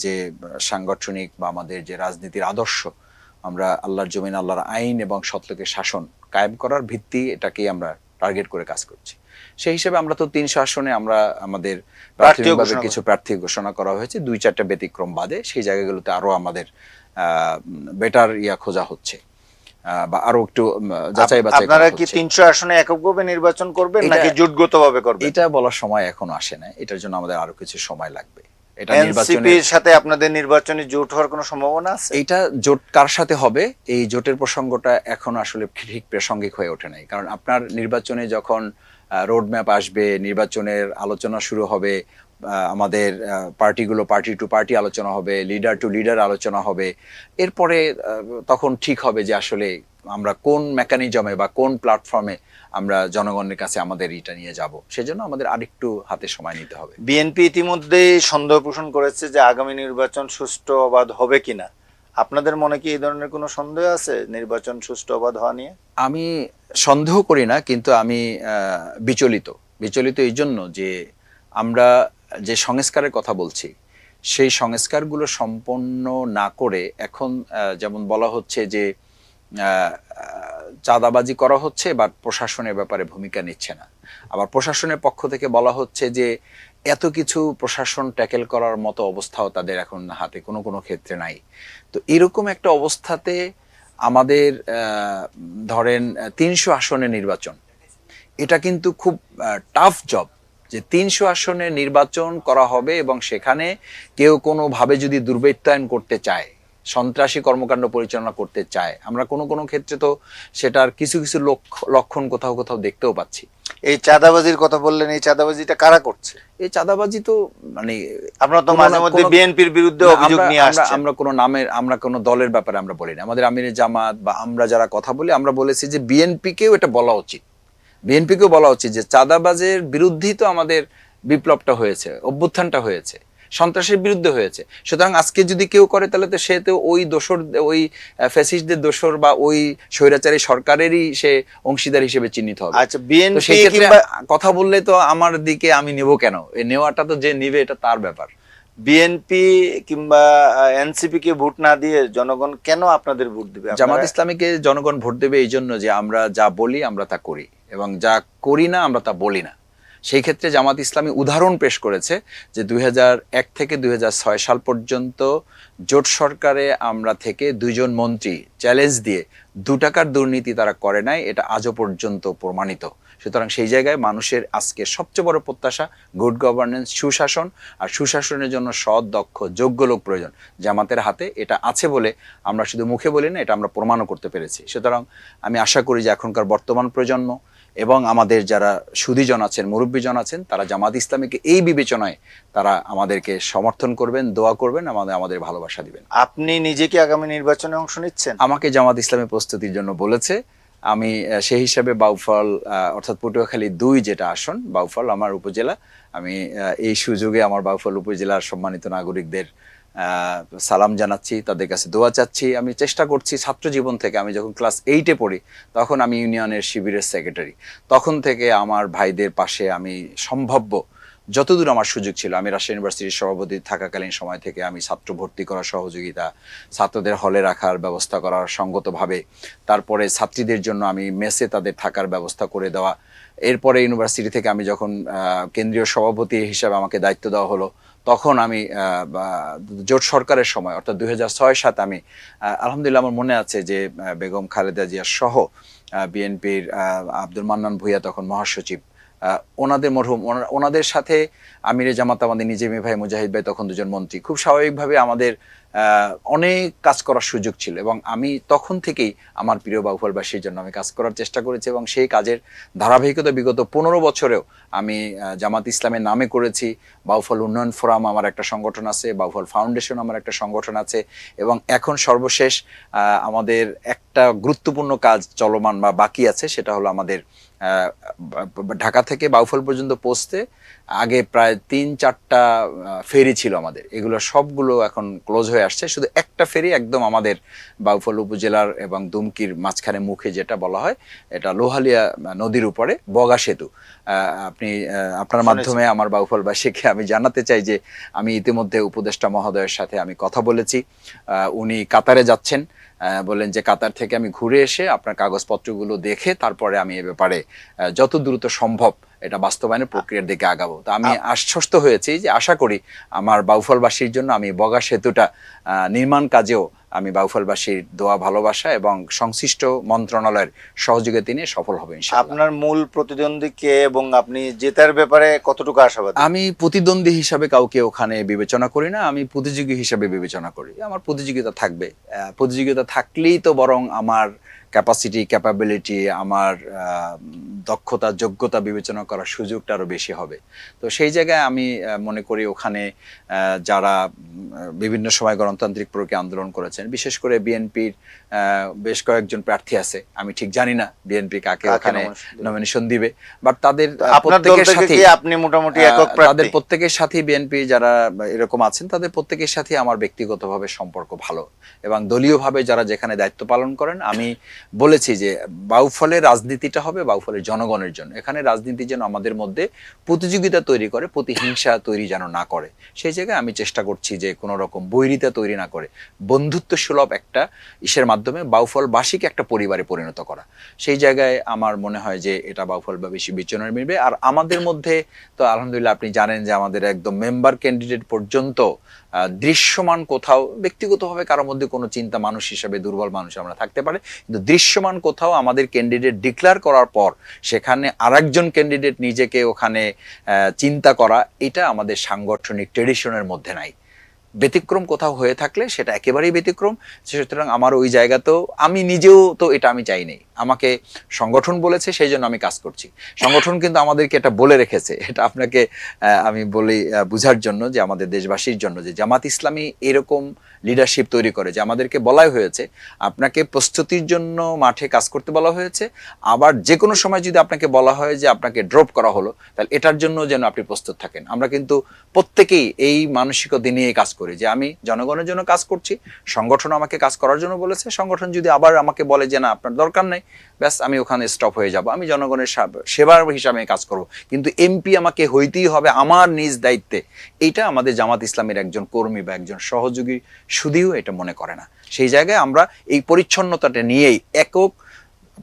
যে সাংগঠনিক বা আমাদের যে রাজনীতির আদর্শ, আমরা আল্লাহর জমিন, আল্লাহর আইন এবং সৎলোকের শাসন কায়েম করার ভিত্তি, এটাকেই আমরা টার্গেট করে কাজ করছি। সেই হিসেবে আমরা তো 300 আসনে আমরা আমাদের প্রাথমিকভাবে কিছু প্রার্থী ঘোষণা করা হয়েছে, 2-4টা ব্যতিক্রম বাদে। সেই জায়গাগুলোতে আরো আমাদের বেটার খোঁজা হচ্ছে বা আরো একটু যাচাই বাছাই।
আপনারা কি 300 আসনে এককভাবে নির্বাচন করবেন নাকি জোটগতভাবে করবেন?
এটা বলার সময় এখনো আসে না, এটার জন্য আমাদের আরো কিছু সময় লাগবে। এটা
এনসিপির সাথে আপনাদের নির্বাচনী জোট হওয়ার কোনো সম্ভাবনা আছে?
এটা জোট কার সাথে হবে, এই জোটের প্রসঙ্গটা এখন আসলে ঠিক প্রাসঙ্গিক হয়ে ওঠে নাই। কারণ আপনার নির্বাচনে যখন রোড ম্যাপ আসবে, নির্বাচনের আলোচনা শুরু হবে, আমাদের পার্টিগুলো পার্টি টু পার্টি আলোচনা হবে, লিডার টু লিডার আলোচনা হবে, এরপরে তখন ঠিক হবে যে আসলে আমরা কোন মেকানিজমে বা কোন প্ল্যাটফর্মে আমরা জনগণের কাছে আমাদের এটা নিয়ে যাব। সেজন্য আমাদের আরেকটু হাতে সময় নিতে হবে।
বিএনপি ইতিমধ্যেই সন্দেহ পোষণ করেছে যে আগামী নির্বাচন সুষ্ঠু অবাধ হবে কিনা। আপনাদের মনে কি এই ধরনের কোনো সন্দেহ আছে নির্বাচন সুষ্ঠু অবাধ হওয়া নিয়ে?
আমি সন্দেহ করি না, কিন্তু আমি বিচলিত এই জন্য যে আমরা যে সংস্কারের কথা বলছি, সেই সংস্কারগুলো সম্পন্ন না করে এখন যেমন বলা হচ্ছে যে চাঁদাবাজি করা হচ্ছে বা প্রশাসনের ব্যাপারে ভূমিকা নিচ্ছে না। আবার প্রশাসনের পক্ষ থেকে বলা হচ্ছে যে এত কিছু প্রশাসন ট্যাকেল করার মতো অবস্থাও তাদের এখন হাতে কোনো ক্ষেত্রে নাই। তো এরকম একটা অবস্থাতে আমাদের ধরেন 300 আসনের নির্বাচন, এটা কিন্তু খুব টাফ জব, যে 300 আসনে নির্বাচন করা হবে এবং সেখানে কেউ কোনোভাবে যদি দুর্বৃত্তায়ন করতে চায়, সন্ত্রাসী কর্মকাণ্ড পরিচালনা করতে চায়, আমরা কোনো ক্ষেত্রে তো সেটার কিছু লক্ষণ কোথাও দেখতেও পাচ্ছি।
এই চাঁদাবাজির কথা বললেন, এই চাঁদাবাজিটা কারা করছে?
এই চাঁদাবাজি তো মানে
আপনারা তো মাঝে মধ্যে বিএনপির বিরুদ্ধে অভিযোগ নিয়ে আসছেন।
আমরা কোনো দলের ব্যাপারে আমরা বলি না। আমাদের আমিরে জামাত বা আমরা যারা কথা বলি, আমরা বলেছি যে বিএনপিকেও এটা বলা উচিত, বিএনপিকেও বলা উচিত যে চাঁদাবাজের বিরুদ্ধেই তো আমাদের বিপ্লবটা হয়েছে, অভ্যুত্থানটা হয়েছে, সন্ত্রাসের বিরুদ্ধে হয়েছে। সুতরাং আজকে যদি কেউ করে তাহলে তো সে তো ওই দোসর, ওই ফ্যাসিস্টদের দোসর বা ওই স্বৈরাচারী সরকারেরই সে অংশীদার হিসেবে চিহ্নিত হবে।
আচ্ছা, বিএনপি
সেই ক্ষেত্রে কথা বললে তো আমার দিকে আমি নেব কেন? এই নেওয়াটা তো যে নিবে এটা তার ব্যাপার।
বিএনপি কিংবা এনসিপি কে ভোট না দিয়ে জনগণ কেন আপনাদের ভোট দিবে?
জামাত ইসলামীকে জনগণ ভোট দেবে এই জন্য যে আমরা যা বলি আমরা তা করি, এবং যা করি না আমরা তা বলি না। সেই ক্ষেত্রে জামাত ইসলামী উদাহরণ পেশ করেছে যে 2001 থেকে 2006 সাল পর্যন্ত জোট সরকারে আমরা থেকে 2 জন মন্ত্রী চ্যালেঞ্জ দিয়ে 2 টাকার দুর্নীতি তারা করে নাই, এটা আজও পর্যন্ত প্রমাণিত। সুতরাং সেই জায়গায় মানুষের আজকে সবচেয়ে বড় প্রত্যাশা গুড গভর্নেন্স, সুশাসন, আর সুশাসনের জন্য সৎ, দক্ষ, যোগ্য লোক প্রয়োজন। জামাতের হাতে এটা আছে বলে আমরা শুধু মুখে বলি না, এটা আমরা প্রমাণও করতে পেরেছি। সুতরাং আমি আশা করি যে এখনকার বর্তমান প্রজন্ম এবং আমাদের যারা সুধীজন আছেন, মুরব্বীজন আছেন, তারা জামাত ইসলামীকে এই বিবেচনায় তারা আমাদেরকে সমর্থন করবেন, দোয়া করবেন, আমাদের ভালোবাসা দিবেন।
আপনি নিজে কি আগামী নির্বাচনে অংশ নিচ্ছেন?
আমাকে জামাত ইসলামী প্রস্তুতির জন্য বলেছে। আমি সেই হিসাবে বাউফল অর্থাৎ পটুয়াখালী 2 যেটা আসন, বাউফল আমার উপজেলা, আমি এই সুযোগে আমার বাউফল উপজেলার সম্মানিত নাগরিকদের সালাম জানাচ্ছি, তাদের কাছে দোয়া চাচ্ছি। আমি চেষ্টা করছি ছাত্র জীবন থেকে, আমি যখন ক্লাস 8-এ পড়ি তখন আমি ইউনিয়নের শিবিরের সেক্রেটারি, তখন থেকে আমার ভাইদের পাশে আমি সম্ভাব্য যতদূর আমার সুযোগ ছিল, আমি রাজশাহী ইউনিভার্সিটির সভাপতি থাকাকালীন সময় থেকে আমি ছাত্র ভর্তি করার সহযোগিতা, ছাত্রদের হলে রাখার ব্যবস্থা করার সঙ্গতভাবে, তারপরে ছাত্রীদের জন্য আমি মেসে তাদের থাকার ব্যবস্থা করে দেওয়া, এরপরে ইউনিভার্সিটি থেকে আমি যখন কেন্দ্রীয় সভাপতি হিসাবে আমাকে দায়িত্ব দেওয়া হলো, তখন আমি জোট সরকারের সময় অর্থাৎ 2006-07 আমি আলহামদুলিল্লাহ আমার মনে আছে যে বেগম খালেদা জিয়া সহ বিএনপির আব্দুল মান্নান ভূঁইয়া তখন মহাসচিব, ওনাদের মরহুম, ওনাদের সাথে আমিরে জামাত আমাদের নিজে ভাই মুজাহিদ ভাই তখন 2 জন মন্ত্রী, খুব স্বাভাবিকভাবে আমাদের অনেক কাজ করার সুযোগ ছিল এবং আমি তখন থেকেই আমার প্রিয় বাউফলবাসীর জন্য আমি কাজ করার চেষ্টা করেছি এবং সেই কাজের ধারাবাহিকতা বিগত 15 বছরেও আমি জামাত ইসলামের নামে করেছি। বাউফল উন্নয়ন ফোরাম আমার একটা সংগঠন আছে, বাউফল ফাউন্ডেশন আমার একটা সংগঠন আছে এবং এখন সর্বশেষ আমাদের একটা গুরুত্বপূর্ণ কাজ চলমান বা বাকি আছে, সেটা হলো আমাদের ঢাকা থেকে বাউফল পর্যন্ত পৌঁছতে আগে প্রায় 3-4টা ফেরি ছিল আমাদের, এগুলো সবগুলো এখন ক্লোজ হয়ে আসছে। শুধু একটা ফেরি একদম আমাদের বাউফল উপজেলার এবং দুমকির মাঝখানে মুখে যেটা বলা হয়, এটা লোহালিয়া নদীর উপরে বগা সেতু। আপনার মাধ্যমে আমার বাউফলবাসীকে আমি জানাতে চাই যে আমি ইতিমধ্যে উপদেষ্টা মহোদয়ের সাথে আমি কথা বলেছি। উনি কাতারে যাচ্ছেন, বললেন যে কাতার থেকে আমি ঘুরে এসে আপনার কাগজপত্রগুলো দেখে তারপরে আমি এ ব্যাপারে যত দ্রুত সম্ভব এটা বাস্তবায়নের প্রক্রিয়ার দিকে আগাবো। তো আমি আশ্বস্ত হয়েছি যে আশা করি আমার বাউফলবাসীর জন্য আমি বগা সেতুটা নির্মাণ কাজেও আমি বাউফলবাসীর দোয়া, ভালোবাসা এবং সংশ্লিষ্ট মন্ত্রণালয়ের সহযোগিতা নিয়ে সফল হবে ইনশাআল্লাহ।
আপনার মূল প্রতিদ্বন্দ্বী কে এবং আপনি জেতার ব্যাপারে কতটুকু আশাবাদী?
আমি প্রতিদ্বন্দ্বী হিসাবে কাউকে ওখানে বিবেচনা করি না, আমি প্রতিযোগী হিসাবে বিবেচনা করি। আমার প্রতিযোগিতা থাকবে, প্রতিযোগিতা থাকলেই তো বরং আমার ক্যাপাসিটি, ক্যাপাবিলিটি, আমার দক্ষতা, যোগ্যতা বিবেচনা করার সুযোগটা আরো বেশি হবে। তো সেই জায়গায় আমি মনে করি ওখানে যারা বিভিন্ন সময় গণতান্ত্রিক প্রক্রিয়া আন্দোলন করেছেন, বিশেষ করে বিএনপির বেশ কয়েকজন প্রার্থী আছে, আমি ঠিক জানি না বিএনপি কাকে ওখানে নমিনেশন দিবে, বাট তাদের প্রত্যেকের সাথে
আপনি মোটামুটি একক প্রার্থী,
তাদের প্রত্যেকের সাথে বিএনপি যারা এরকম আছেন তাদের প্রত্যেকের সাথে আমার ব্যক্তিগতভাবে সম্পর্ক ভালো এবং দলীয়ভাবে যারা যেখানে দায়িত্ব পালন করেন, আমি বলেছি যে বাউফলের রাজনীতিটা হবে বাউফলের জনগণের জন্য। এখানে রাজনীতি যেন আমাদের মধ্যে প্রতিযোগিতা তৈরি করে, প্রতিহিংসা তৈরি যেন না করে, সেই জায়গায় আমি চেষ্টা করছি যে কোনো রকম বৈরিতা তৈরি না করে বন্ধুত্ব সুলভ একটা ইসের মাধ্যমে বাউফলবাসীকে একটা পরিবারে পরিণত করা। সেই জায়গায় আমার মনে হয় যে এটা বাউফলবাসী বিচরণের মিলবে। আর আমাদের মধ্যে তো আলহামদুলিল্লাহ আপনি জানেন যে আমাদের একদম মেম্বার ক্যান্ডিডেট পর্যন্ত দৃশ্যমান কোথাও ব্যক্তিগতভাবে কারোর মধ্যে কোনো চিন্তা, মানুষ হিসাবে দুর্বল মানুষ আমরা থাকতে পারে, কিন্তু দৃশ্যমান কোথাও আমাদের ক্যান্ডিডেট ডিক্লেয়ার করার পর সেখানে আরেকজন ক্যান্ডিডেট নিজেকে ওখানে চিন্তা করা, এটা আমাদের সাংগঠনিক ট্রেডিশনের মধ্যে নাই। ব্যতিক্রম কোথাও হয়ে থাকলে সেটা একেবারেই ব্যতিক্রম। সুতরাং আমার ওই জায়গাতেও আমি নিজেও তো এটা আমি চাইনি, আমাকে সংগঠন বলেছে সেই জন্য আমি কাজ করছি। সংগঠন কিন্তু আমাদেরকে এটা বলে রেখেছে, এটা আপনাকে আমি বলি বুঝার জন্য, যে আমাদের দেশবাসীর জন্য, যে জামাত ইসলামী এরকম লিডারশিপ তৈরি করে যে আমাদেরকে বলাই হয়েছে আপনাকে প্রস্তুতির জন্য মাঠে কাজ করতে বলা হয়েছে, আবার যে কোনো সময় যদি আপনাকে বলা হয় যে আপনাকে ড্রপ করা হলো, তাহলে এটার জন্য যেন আপনি প্রস্তুত থাকেন। আমরা কিন্তু প্রত্যেকেই এই মানসিকতা নিয়ে কাজ করি যে আমি জনগণের জন্য কাজ করছি, সংগঠন আমাকে কাজ করার জন্য বলেছে, সংগঠন যদি আবার আমাকে বলে যে না আপনার দরকার নাই, ব্যাস আমি ওখানে স্টপ হয়ে যাব, আমি জনগণের সেবার হিসাবে কাজ করব, কিন্তু এমপি আমাকে হইতেই হবে আমার নিজ দায়িত্বে, এইটা আমাদের জামাত ইসলামের একজন কর্মী বা একজন সহযোগী শুধুও এটা মনে করে না। সেই জায়গায় আমরা এই পরিচ্ছন্নতাটা নিয়েই একক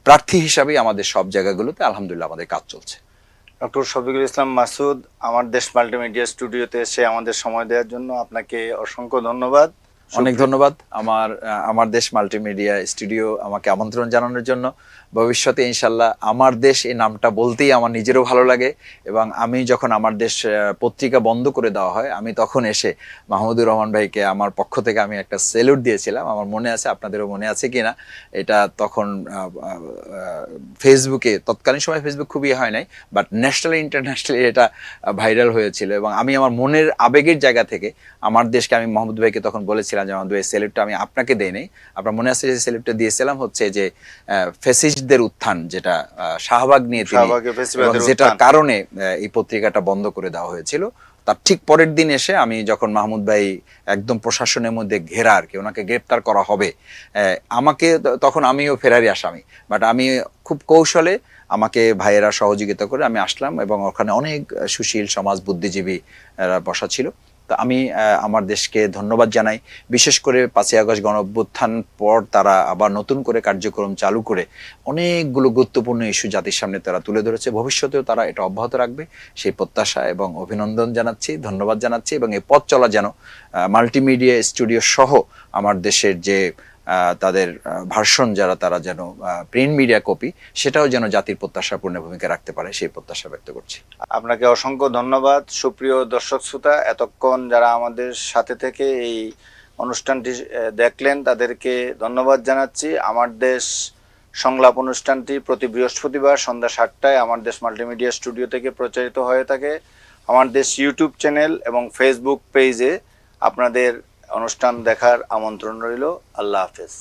প্রার্থী হিসাবে আমাদের সব জায়গাগুলোতে আলহামদুলিল্লাহ আমাদের কাজ চলছে।
ডক্টর শফিকুল ইসলাম মাসুদ, আমার দেশ মাল্টিমিডিয়া স্টুডিওতে এসে আমাদের সময় দেওয়ার জন্য আপনাকে অসংখ্য ধন্যবাদ।
অনেক ধন্যবাদ আমার দেশ মাল্টিমিডিয়া স্টুডিও আমাকে আমন্ত্রণ জানানোর জন্য। ভবিষ্যতে ইনশাল্লাহ আমার দেশ এই নামটা বলতেই আমার নিজেরও ভালো লাগে এবং আমি যখন আমার দেশ পত্রিকা বন্ধ করে দেওয়া হয়, আমি তখন এসে মাহমুদুর রহমান ভাইকে আমার পক্ষ থেকে আমি একটা স্যালুট দিয়েছিলাম, আমার মনে আছে, আপনাদেরও মনে আছে কিনা, এটা তখন ফেসবুকে, তৎকালীন সময় ফেসবুক খুবই হয় নাই, বাট ন্যাশনালি ইন্টারন্যাশনালি এটা ভাইরাল হয়েছিল এবং আমি আমার মনের আবেগের জায়গা থেকে আমার দেশকে আমি মাহমুদ ভাইকে তখন বলেছিলাম যে মাহমুদ ভাই স্যালুটটা আমি আপনাকে দেই নাই, আপনার মনে আছে যে স্যালুটটা দিয়েছিলাম হচ্ছে যে ফ্যাসিস্টদের উত্থান, যেটা শাহবাগ নিয়ে যেটার কারণে এই পত্রিকাটা বন্ধ করে দেওয়া হয়েছিল, তার ঠিক পরের দিন এসে আমি যখন মাহমুদ ভাই একদম প্রশাসনের মধ্যে ঘেরা আর কি, ওনাকে গ্রেপ্তার করা হবে, আমাকে তখন আমিও ফেরারি আসামি, বাট আমি খুব কৌশলে আমাকে ভাইয়েরা সহযোগিতা করে আমি আসলাম এবং ওখানে অনেক সুশীল সমাজ বুদ্ধিজীবী বসা ছিল। তো আমি আমার দেশকে ধন্যবাদ জানাই, বিশেষ করে 5ই আগস্ট গণ অভ্যুত্থান পর তারা আবার নতুন করে কার্যক্রম চালু করে অনেকগুলো গুরুত্বপূর্ণ ইস্যু জাতির সামনে তারা তুলে ধরেছে, ভবিষ্যতেও তারা এটা অব্যাহত রাখবে সেই প্রত্যাশা এবং অভিনন্দন জানাচ্ছি, ধন্যবাদ জানাচ্ছি। এবং এই পথ চলা যেন মাল্টিমিডিয়া স্টুডিও সহ আমার দেশের যে তাদের ভার্সন যারা, তারা যেন প্রিন্ট মিডিয়া কপি, সেটাও যেন জাতির প্রত্যাশা পূর্ণ ভূমিকা রাখতে পারে, সেই প্রত্যাশা ব্যক্ত করছি।
আপনাকে অসংখ্য ধন্যবাদ। সুপ্রিয় দর্শক শ্রোতা, এতক্ষণ যারা আমাদের সাথে থেকে এই অনুষ্ঠানটি দেখলেন তাদেরকে ধন্যবাদ জানাচ্ছি। আমার দেশ সংলাপ অনুষ্ঠানটি প্রতি বৃহস্পতিবার সন্ধ্যা 7টায় আমার দেশ মাল্টিমিডিয়া স্টুডিও থেকে প্রচারিত হয়ে থাকে। আমার দেশ ইউটিউব চ্যানেল এবং ফেসবুক পেজে আপনাদের অনুষ্ঠান দেখার আমন্ত্রণ রইল। আল্লাহ হাফেজ।